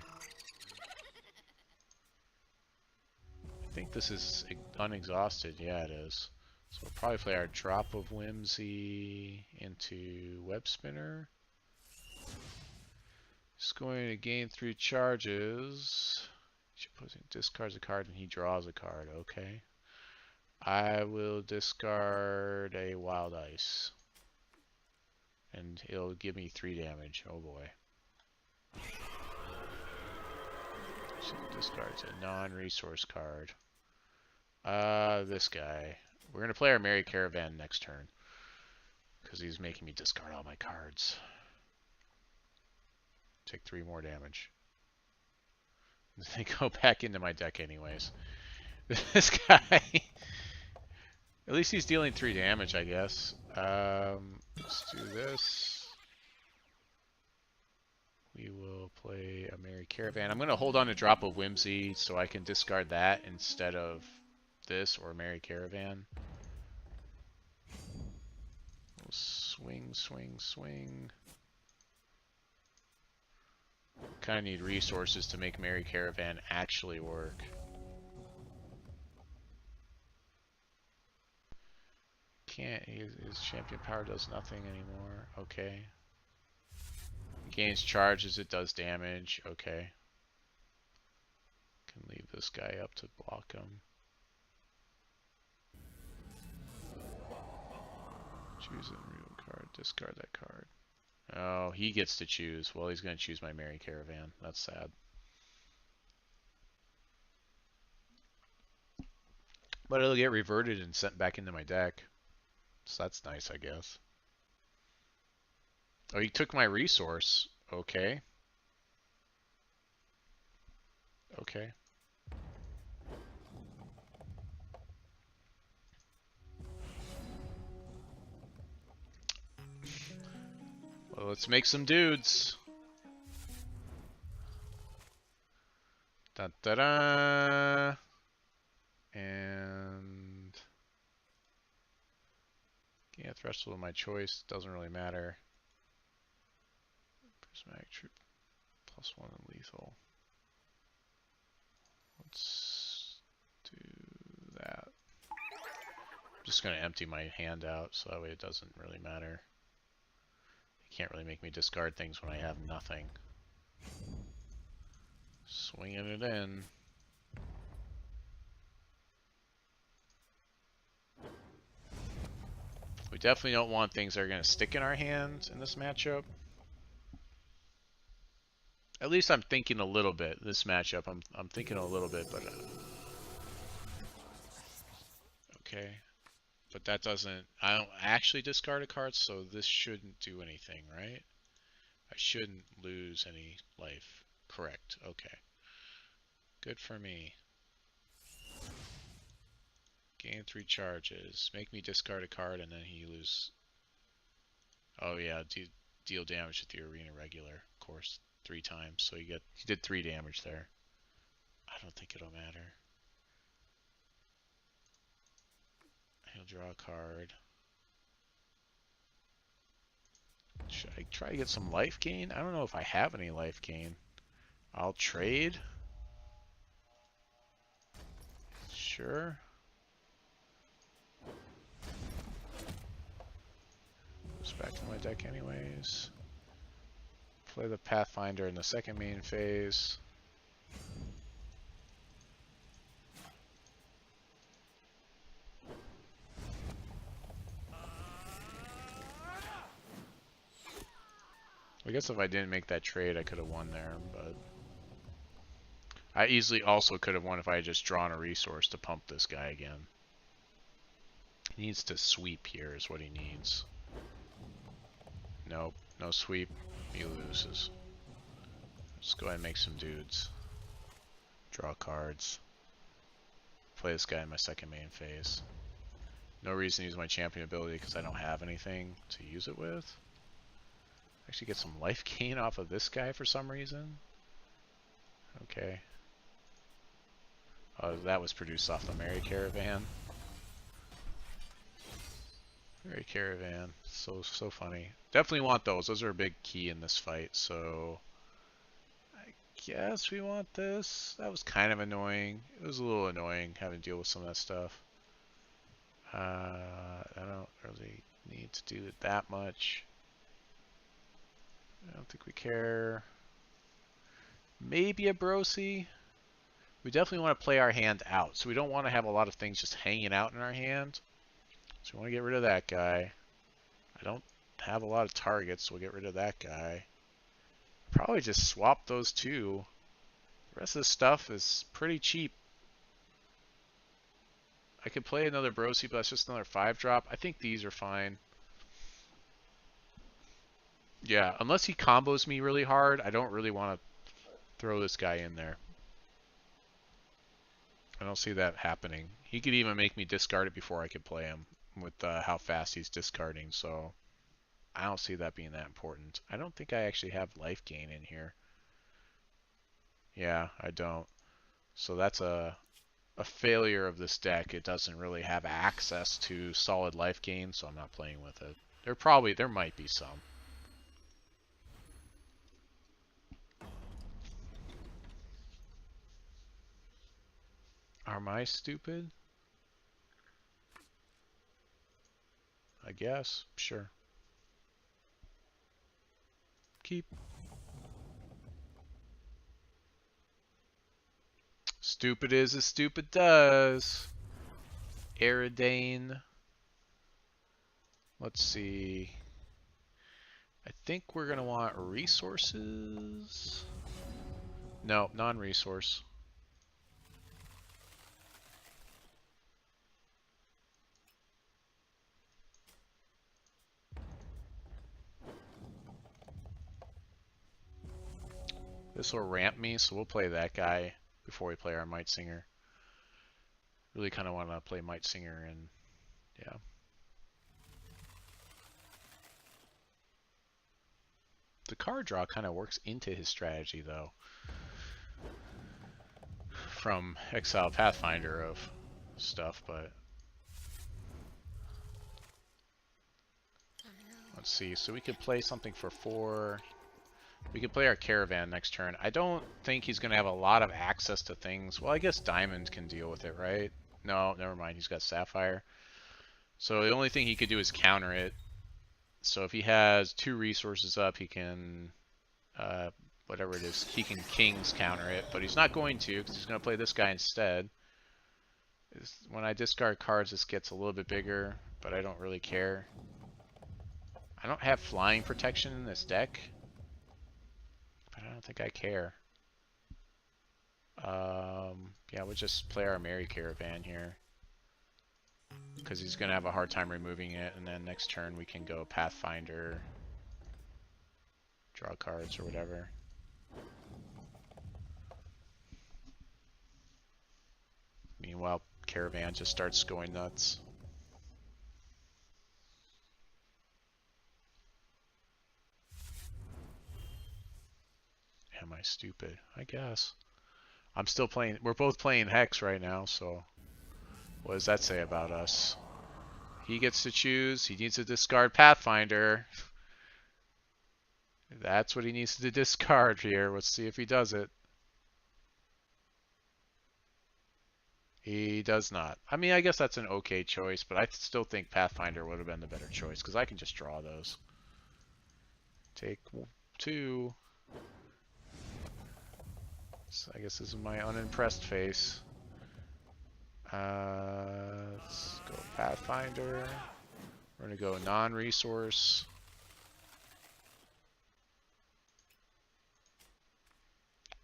I think this is unexhausted. Yeah, it is. So we'll probably play our Drop of Whimsy into Web Spinner. He's going to gain 3 charges. Each opposing discards a card and he draws a card. Okay. I will discard a Wild Ice. And it'll give me 3 damage. Oh boy. So discards a non-resource card. This guy. We're going to play our Merry Caravan next turn. Because he's making me discard all my cards. Take 3 more damage. They go back into my deck anyways. This guy... At least he's dealing 3 damage, I guess. Let's do this. We will play a Merry Caravan. I'm going to hold on to Drop of Whimsy so I can discard that instead of this or Merry Caravan. We'll swing, swing, swing. Kind of need resources to make Merry Caravan actually work. Can't. His champion power does nothing anymore. Okay. Gains charges, it does damage. Okay. Can leave this guy up to block him. Choose a real card. Discard that card. Oh, he gets to choose. Well, he's going to choose my Merry Caravan. That's sad. But it'll get reverted and sent back into my deck. So that's nice, I guess. Oh, he took my resource. Okay. Okay. Well, let's make some dudes. Da da da. And yeah, threshold of my choice doesn't really matter. Prismatic troop +1 and lethal. Let's do that. I'm just gonna empty my hand out so that way it doesn't really matter. You can't really make me discard things when I have nothing. Swinging it in. We definitely don't want things that are going to stick in our hands in this matchup. At least I'm thinking a little bit. This matchup, I'm thinking a little bit, but okay. But that doesn't. I don't actually discard a card, so this shouldn't do anything, right? I shouldn't lose any life. Correct. Okay. Good for me. Gain 3 charges. Make me discard a card and then he lose. Oh yeah, deal damage with the arena regular, of course, 3 times. So he did 3 damage there. I don't think it'll matter. He'll draw a card. Should I try to get some life gain? I don't know if I have any life gain. I'll trade. Sure. Goes back to my deck anyways. Play the Pathfinder in the second main phase. I guess if I didn't make that trade, I could have won there, but I easily also could have won if I had just drawn a resource to pump this guy again. He needs to sweep here is what he needs. Nope. No sweep. He loses. Let's go ahead and make some dudes. Draw cards. Play this guy in my second main phase. No reason to use my champion ability because I don't have anything to use it with. Actually get some life gain off of this guy for some reason. Okay. Oh, that was produced off the Merry Caravan. Merry Caravan. So funny. Definitely want those. Those are a big key in this fight, so I guess we want this. That was kind of annoying. It was a little annoying having to deal with some of that stuff. I don't really need to do it that much. I don't think we care. Maybe a Brosi. We definitely want to play our hand out, so we don't want to have a lot of things just hanging out in our hand. So we want to get rid of that guy. I don't have a lot of targets, so we'll get rid of that guy. Probably just swap those two. The rest of the stuff is pretty cheap. I could play another Brosi, but that's just another 5-drop. I think these are fine. Yeah, unless he combos me really hard, I don't really want to throw this guy in there. I don't see that happening. He could even make me discard it before I could play him with how fast he's discarding, so I don't see that being that important. I don't think I actually have life gain in here. Yeah, I don't. So that's a failure of this deck. It doesn't really have access to solid life gain, so I'm not playing with it. There might be some. Am I stupid? I guess. Sure. Keep. Stupid is as stupid does. Aridane. Let's see. I think we're going to want resources. No, non-resource. This will ramp me, so we'll play that guy before we play our Might Singer. Really kind of want to play Might Singer, and yeah. The card draw kind of works into his strategy, though, from Exile Pathfinder of stuff, but let's see. So we could play something for 4. We could play our Caravan next turn. I don't think he's going to have a lot of access to things. Well, I guess Diamond can deal with it, right? No, never mind. He's got Sapphire. So the only thing he could do is counter it. So if he has 2 resources up, he can, whatever it is, he can Kings counter it. But he's not going to, because he's going to play this guy instead. When I discard cards, this gets a little bit bigger, but I don't really care. I don't have flying protection in this deck, but I don't think I care. Yeah, we'll just play our Merry Caravan here, because he's going to have a hard time removing it, and then next turn we can go Pathfinder, draw cards or whatever. Meanwhile, Caravan just starts going nuts. Am I stupid? I guess. I'm still playing. We're both playing Hex right now, so what does that say about us? He gets to choose. He needs to discard Pathfinder. That's what he needs to discard here. Let's see if he does it. He does not. I mean, I guess that's an okay choice, but I still think Pathfinder would have been the better choice, because I can just draw those. Take 2. So I guess this is my unimpressed face. Let's go Pathfinder. We're going to go non-resource.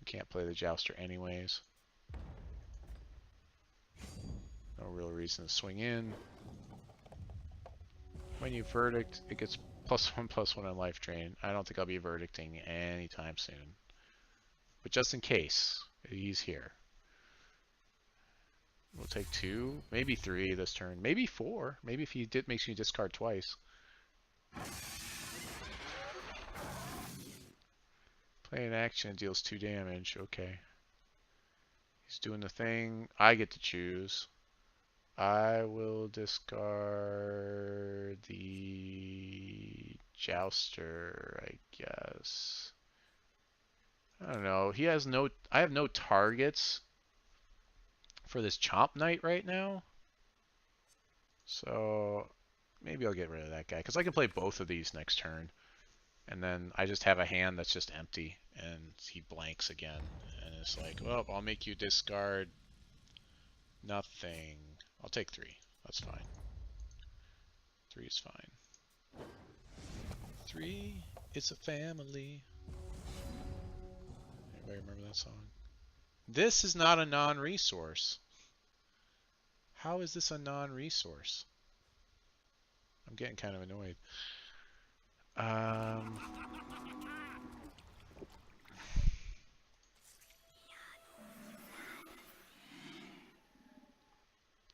We can't play the Jouster anyways. No real reason to swing in. When you verdict, it gets +1/+1 on life drain. I don't think I'll be verdicting anytime soon. But just in case, he's here. We'll take 2, maybe 3 this turn, maybe 4. Maybe if he makes you discard twice. Play an action, deals 2 damage. Okay. He's doing the thing. I get to choose. I will discard the Jouster, I guess. I don't know. He has no. I have no targets for this Chomp Knight right now. So maybe I'll get rid of that guy because I can play both of these next turn. And then I just have a hand that's just empty and he blanks again. And it's like, well, I'll make you discard nothing. I'll take 3. That's fine. 3 is fine. 3 is a family. Anybody remember that song? This is not a non-resource. How is this a non-resource? I'm getting kind of annoyed.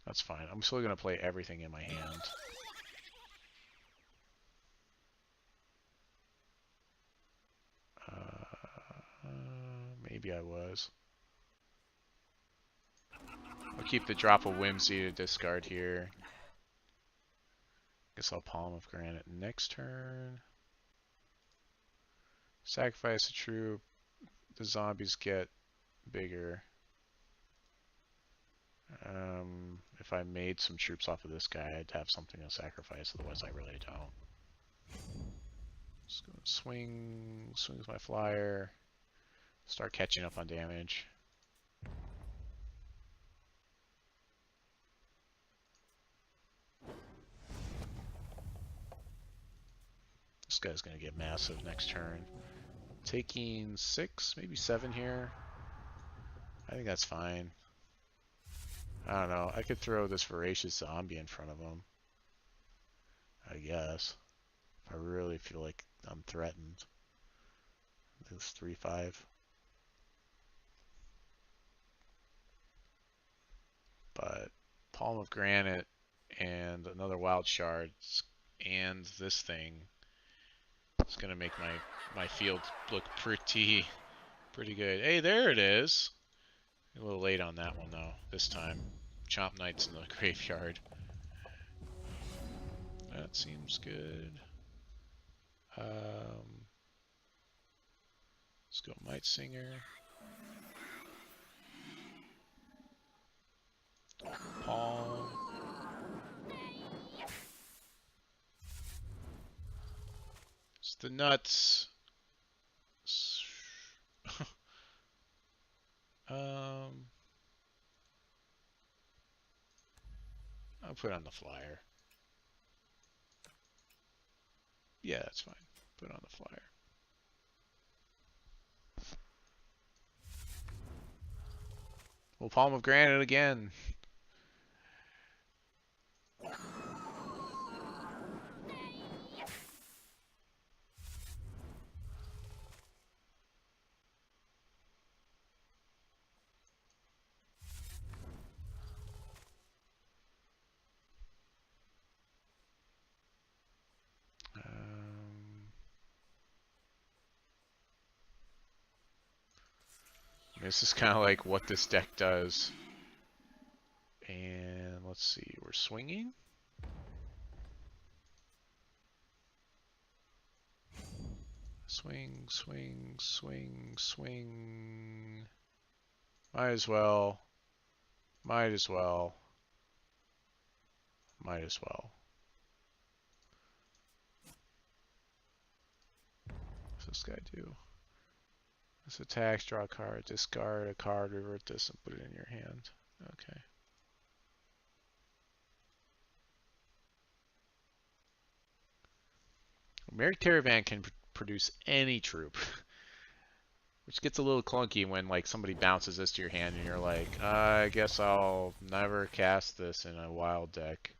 That's fine. I'm still going to play everything in my hand. Maybe I was. I'll keep the drop of Whimsy to discard here. Guess I'll Palm of Granite next turn. Sacrifice a troop. The zombies get bigger. If I made some troops off of this guy, I'd have something to sacrifice. Otherwise, I really don't. Just gonna swing with my flyer. Start catching up on damage. This guy's gonna get massive next turn. Taking 6, maybe 7 here. I think that's fine. I don't know. I could throw this Voracious Zombie in front of him. I guess. If I really feel like I'm threatened. This 3/5. But Palm of Granite and another Wild Shard and this thing is gonna make my field look pretty good. Hey, there it is. A little late on that one though. This time, Chomp Knight's in the graveyard. That seems good. Let's go Might Singer. Palm. It's the nuts. I'll put it on the flyer. Yeah, that's fine. Put it on the flyer. Well, Palm of Granite again. This is kind of like what this deck does. And let's see, we're swinging. Swing, swing, swing, swing. Might as well. Might as well. Might as well. What's this guy do? This attacks, draw a card, discard a card, revert this, and put it in your hand. Okay. Married Caravan can produce any troop. Which gets a little clunky when like somebody bounces this to your hand and you're like, I guess I'll never cast this in a wild deck.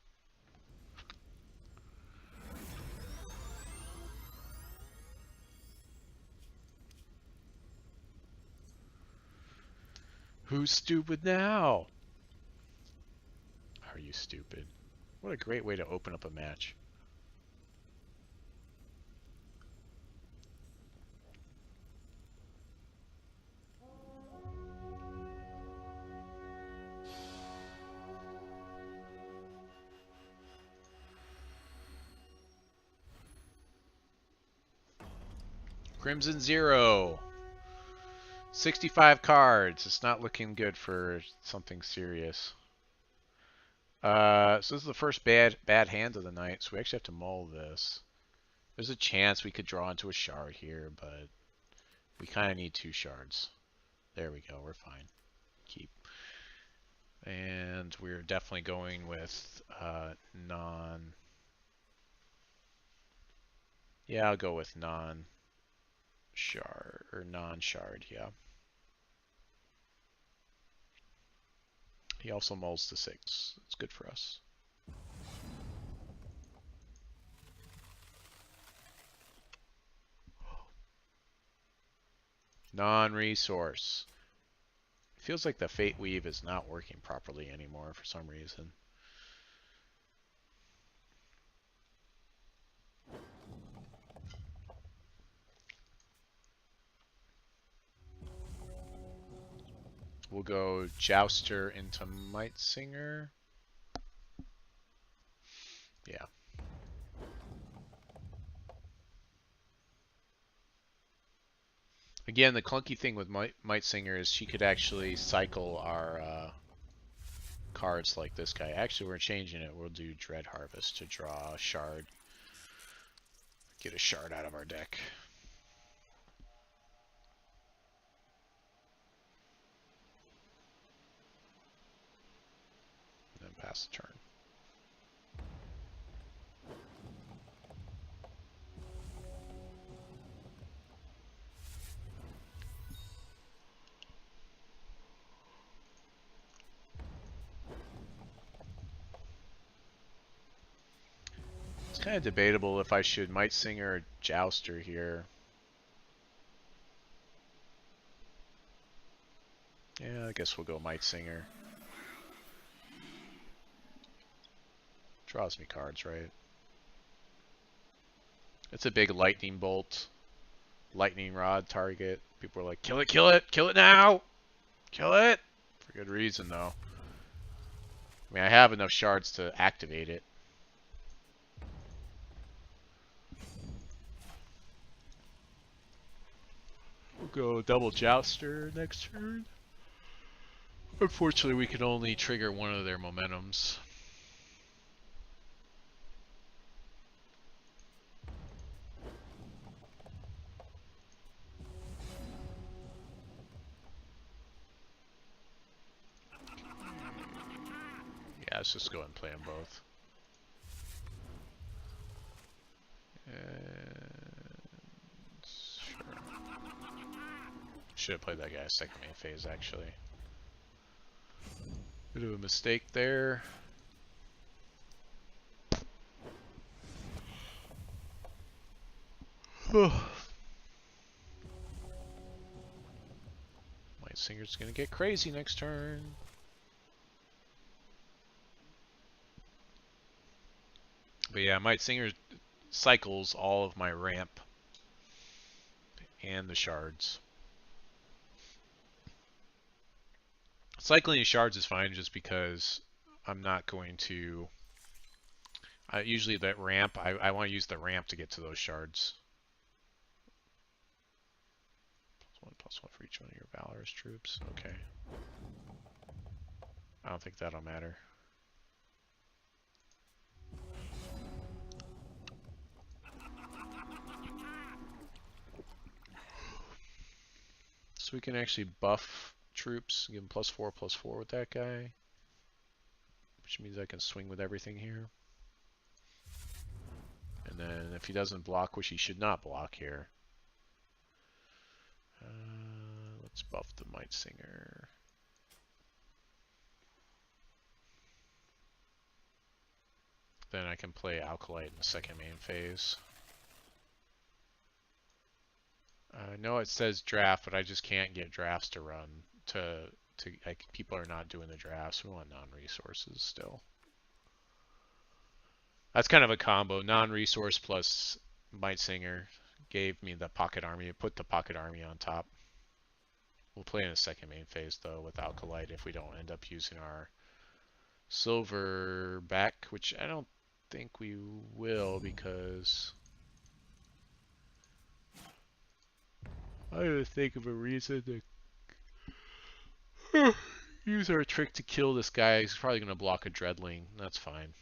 Who's stupid now? Are you stupid? What a great way to open up a match. Crimson 0. 65 cards. It's not looking good for something serious. So this is the first bad hand of the night, so we actually have to mull this. There's a chance we could draw into a shard here, but we kind of need 2 shards. There we go, we're fine. Keep. And we're definitely going with non... Yeah, I'll go with non-shard, or non-shard, yeah. He also mulls to 6. It's good for us. Non-resource. It feels like the Fate Weave is not working properly anymore for some reason. We'll go Jouster into Mightsinger. Yeah. Again, the clunky thing with Mightsinger is she could actually cycle our cards like this guy. Actually, we're changing it. We'll do Dread Harvest to draw a shard. Get a shard out of our deck. And then pass the turn. It's kind of debatable if I should Mightsinger or Jouster here. Yeah, I guess we'll go Mightsinger. Draws me cards, right? It's a big lightning bolt. Lightning rod target. People are like, kill it, kill it, kill it now! Kill it! For good reason, though. I mean, I have enough shards to activate it. We'll go double Jouster next turn. Unfortunately, we can only trigger one of their momentums. Yeah, let's just go ahead and play them both. Sure. Should have played that guy second main phase, actually. Bit of a mistake there. Mightsinger's gonna get crazy next turn. But yeah, Mightsinger cycles all of my ramp and the shards. Cycling shards is fine just because I'm not going to... usually that ramp, I want to use the ramp to get to those shards. +1/+1 for each one of your Valorous troops. Okay. I don't think that'll matter. So we can actually buff troops, give them +4/+4 with that guy. Which means I can swing with everything here. And then if he doesn't block, which he should not block here. Let's buff the Mightsinger. Then I can play Alkalite in the second main phase. I know it says draft, but I just can't get drafts to run to people are not doing the drafts. We want non-resources still. That's kind of a combo. Non-resource plus Might Singer gave me the Pocket Army. It put the Pocket Army on top. We'll play in a second main phase though with Alkalite if we don't end up using our silver back, which I don't think we will because I gotta think of a reason to use our trick to kill this guy. He's probably gonna block a Dreadling. That's fine.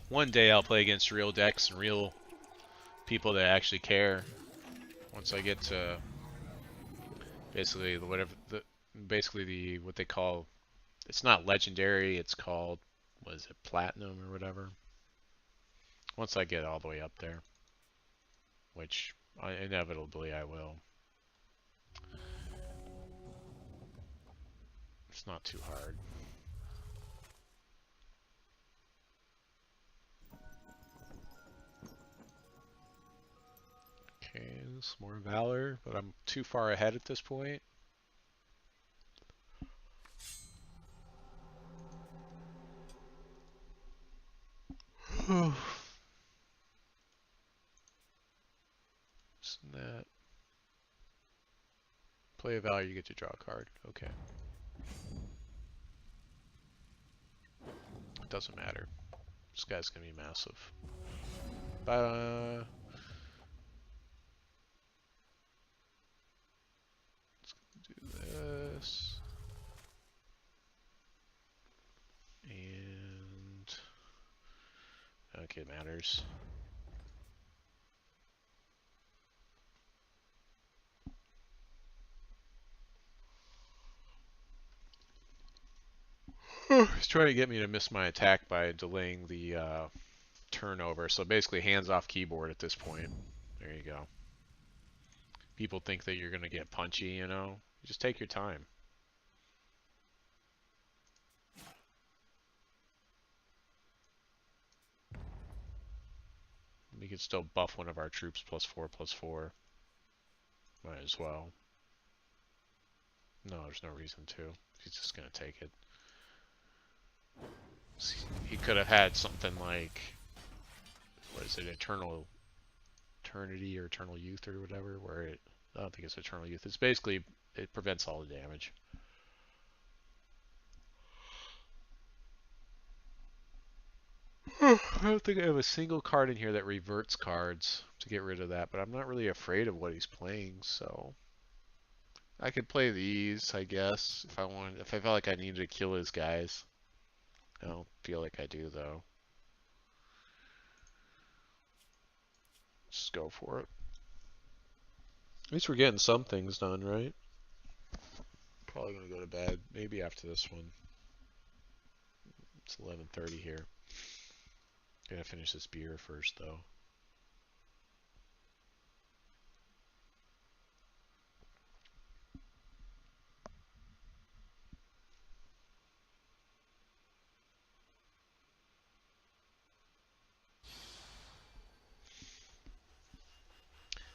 One day I'll play against real decks and real people that actually care. Once I get to basically what they call, it's not legendary, it's called, what is it, platinum or whatever. Once I get all the way up there, which inevitably I will. It's not too hard. Okay, some more Valor, but I'm too far ahead at this point. Isn't that... Play a Valor, you get to draw a card. Okay. It doesn't matter. This guy's gonna be massive. Let's do this. And okay, it matters. He's trying to get me to miss my attack by delaying the turnover. So basically hands off keyboard at this point. There you go. People think that you're going to get punchy, you know? Just take your time. We could still buff one of our troops +4/+4. Might as well. No, there's no reason to. He's just going to take it. He could have had something like, what is it, Eternity or Eternal Youth or whatever, where it, I don't think it's Eternal Youth. It's basically, it prevents all the damage. I don't think I have a single card in here that reverts cards to get rid of that, but I'm not really afraid of what he's playing, so I could play these, I guess, if I wanted, if I felt like I needed to kill his guys. I don't feel like I do, though. Just go for it. At least we're getting some things done, right? Probably gonna go to bed, maybe after this one. It's 11:30 here. Gotta finish this beer first, though.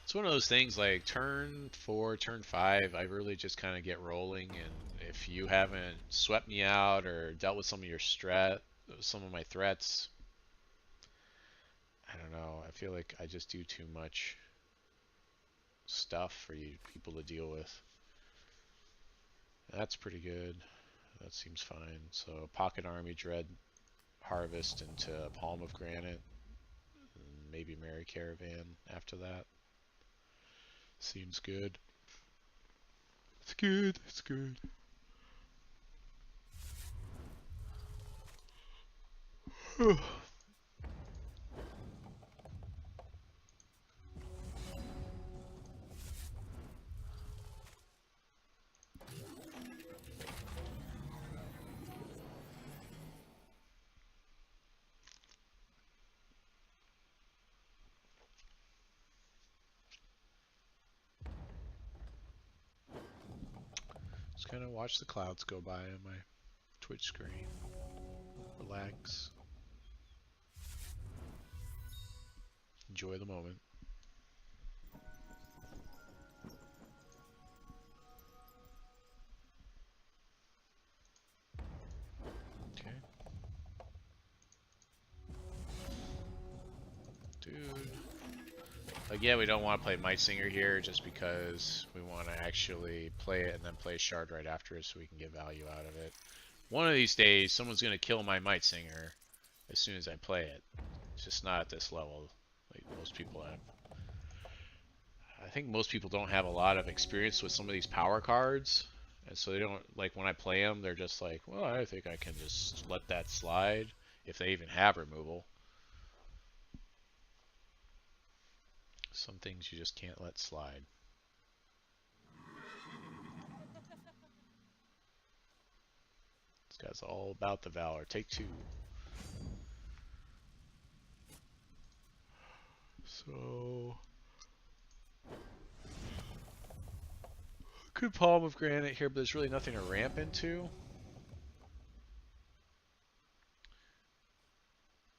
It's one of those things like turn 4, turn 5, I really just kind of get rolling, and if you haven't swept me out or dealt with some of your some of my threats, I don't know, I feel like I just do too much stuff for you people to deal with. That's pretty good. That seems fine. So Pocket Army, Dread Harvest into Palm of Granite, and maybe Merry Caravan after that. Seems good. It's good. It's good. Just kind of watch the clouds go by on my Twitch screen. Relax. Enjoy the moment. Okay. Dude. Like, yeah, we don't want to play Might Singer here just because we want to actually play it and then play Shard right after it so we can get value out of it. One of these days, someone's going to kill my Might Singer as soon as I play it. It's just not at this level like most people have. I think most people don't have a lot of experience with some of these power cards. And so they don't, like, when I play them, they're just like, well, I think I can just let that slide if they even have removal. Some things you just can't let slide. This guy's all about the Valor. Take 2. So could Palm of Granite here, but there's really nothing to ramp into.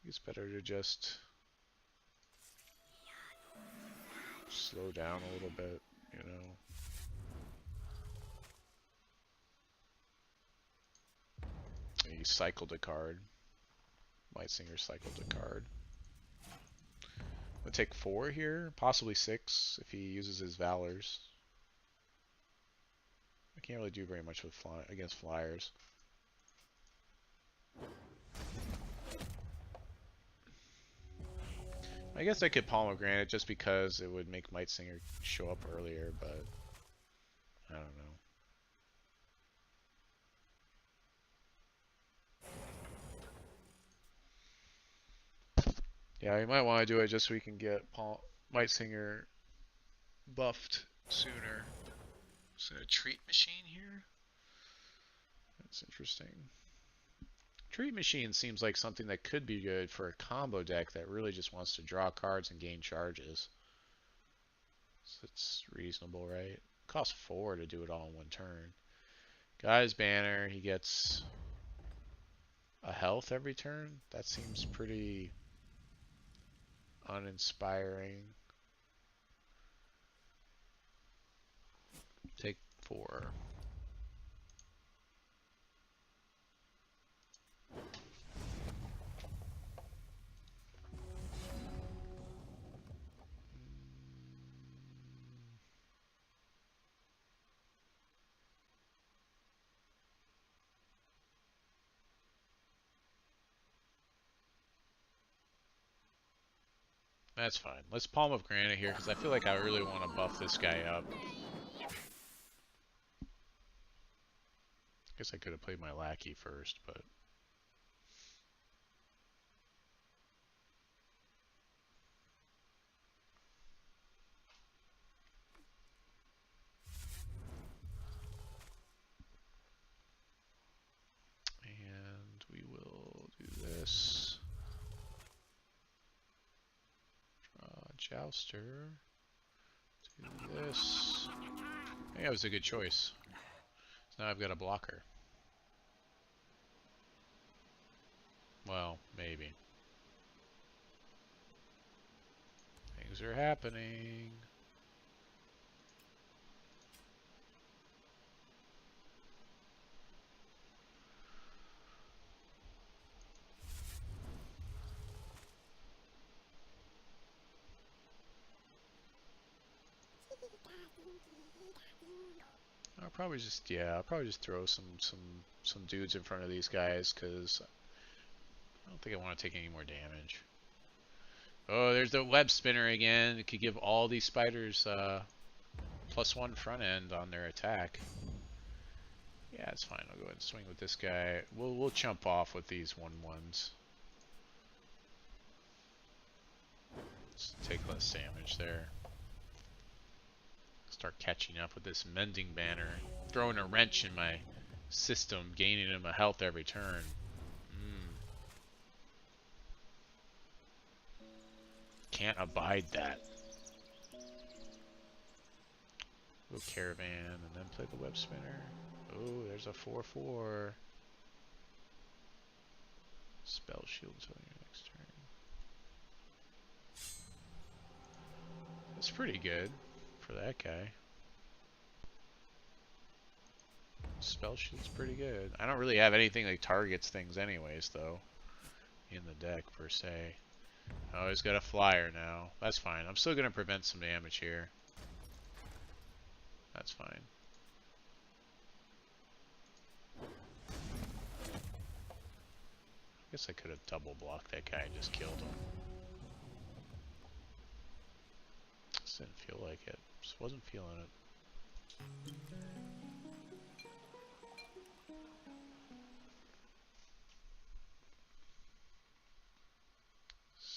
It's better to just slow down a little bit, you know. He cycled a card. Might Singer cycled a card. I'm gonna take 4 here, possibly 6 if he uses his Valors. I can't really do very much with against flyers. I guess I could Pomegranate just because it would make Might Singer show up earlier, but I don't know. Yeah, you might want to do it just so we can get Might Singer buffed sooner. Is it a treat machine here? That's interesting. Treat machine seems like something that could be good for a combo deck that really just wants to draw cards and gain charges. So it's reasonable, right? It costs 4 to do it all in one turn. Guy's Banner, he gets a health every turn. That seems pretty uninspiring. Take 4. That's fine. Let's Palm of Granite here because I feel like I really want to buff this guy up. Guess I could have played my Lackey first, but and we will do this. Draw Jouster. Do this. I think that was a good choice. So now I've got a blocker. Well, maybe. Things are happening. I'll probably just throw some dudes in front of these guys because I don't think I want to take any more damage. Oh, there's the web spinner again. It could give all these spiders +1 front end on their attack. Yeah, it's fine. I'll go ahead and swing with this guy. We'll chump off with these 1/1s. Let's take less damage there. Start catching up with this Mending Banner. Throwing a wrench in my system, gaining him a health every turn. Can't abide that. Go Caravan and then play the web spinner. Oh, there's a 4/4. Spell shield until your next turn. It's pretty good for that guy. Spell shield's pretty good. I don't really have anything that targets things anyways, though, in the deck, per se. Oh, he's got a flyer now. That's fine. I'm still going to prevent some damage here. That's fine. I guess I could have double blocked that guy and just killed him. Just didn't feel like it. Just wasn't feeling it.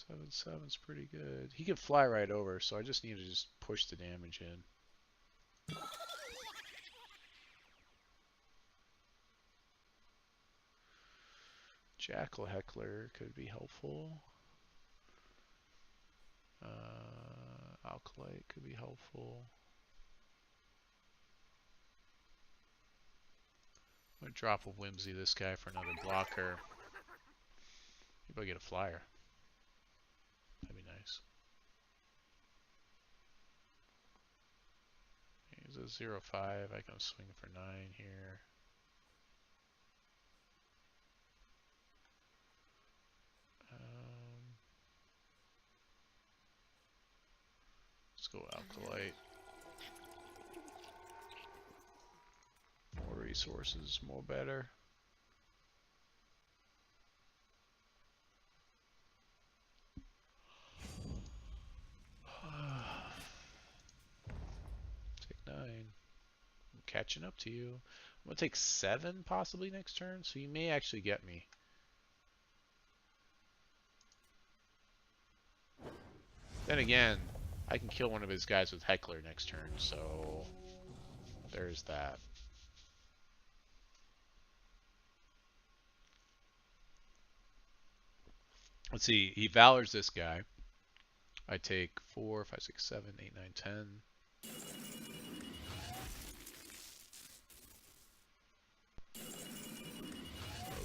7/7's pretty good. He can fly right over, so I just need to just push the damage in. Jackal Heckler could be helpful. Alkalite could be helpful. I'm going to drop a Whimsy this guy for another blocker. Maybe I'll get a flyer. That'd be nice. He's a 0/5. I can swing for 9 here. Let's go Alkalite. More resources, more better. Take 9. I'm catching up to you. I'm going to take 7 possibly next turn, so you may actually get me. Then again, I can kill one of his guys with Heckler next turn, so there's that. Let's see, he Valors this guy. I take 4, 5, 6, 7, 8, 9, 10.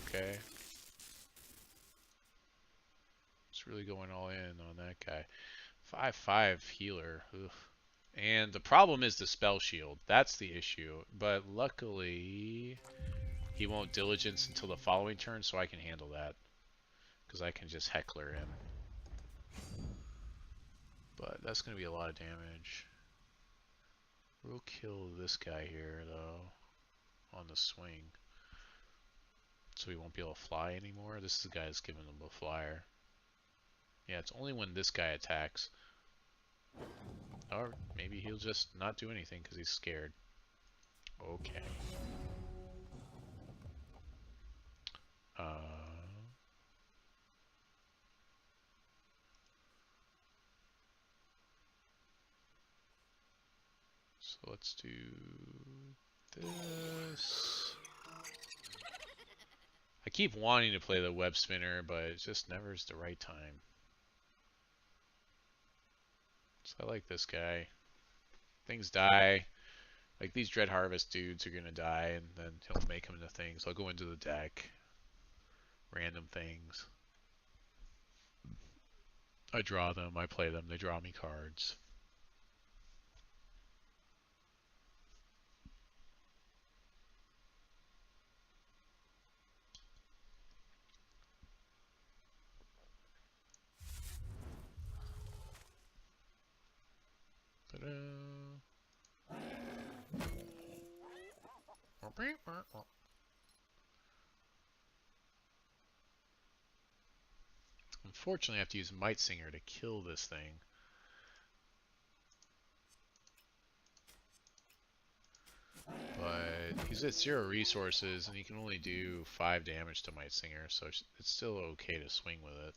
Okay. It's really going all in on that guy. 5/5 healer. Ugh. And the problem is the spell shield. That's the issue. But luckily, he won't diligence until the following turn, so I can handle that. Because I can just Heckler him. But that's going to be a lot of damage. We'll kill this guy here, though, on the swing. So he won't be able to fly anymore. This is the guy that's giving him a flyer. Yeah, it's only when this guy attacks. Or maybe he'll just not do anything because he's scared. Okay. So let's do this. I keep wanting to play the web spinner, but it just never is the right time. So I like this guy. Things die. Like these Dread Harvest dudes are gonna die, and then he'll make them into things. I'll go into the deck. Random things. I draw them, I play them, they draw me cards. Unfortunately, I have to use Might Singer to kill this thing. But he's at 0 resources, and he can only do 5 damage to Might Singer, so it's still okay to swing with it.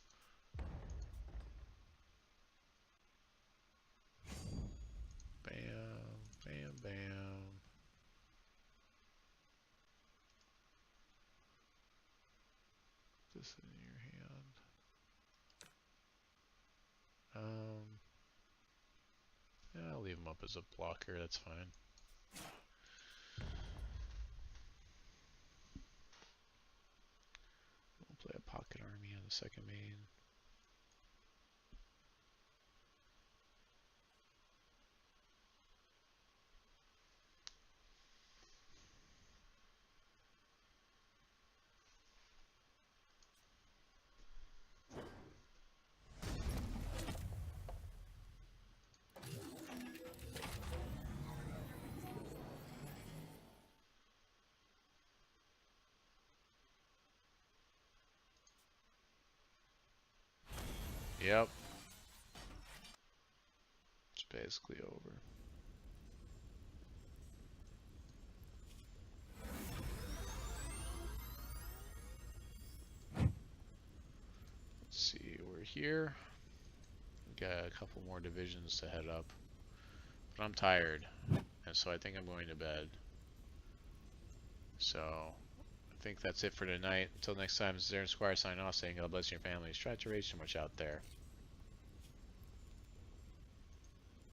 Bam, bam, bam. Put this in your hand. Yeah, I'll leave him up as a blocker, that's fine. We'll play a Pocket Army on the second main. Yep. It's basically over. Let's see, we're here. We got a couple more divisions to head up. But I'm tired, and so I think I'm going to bed. So, I think that's it for tonight. Until next time, this is Aaron Squire signing off saying God bless your families. Try to raise too much out there.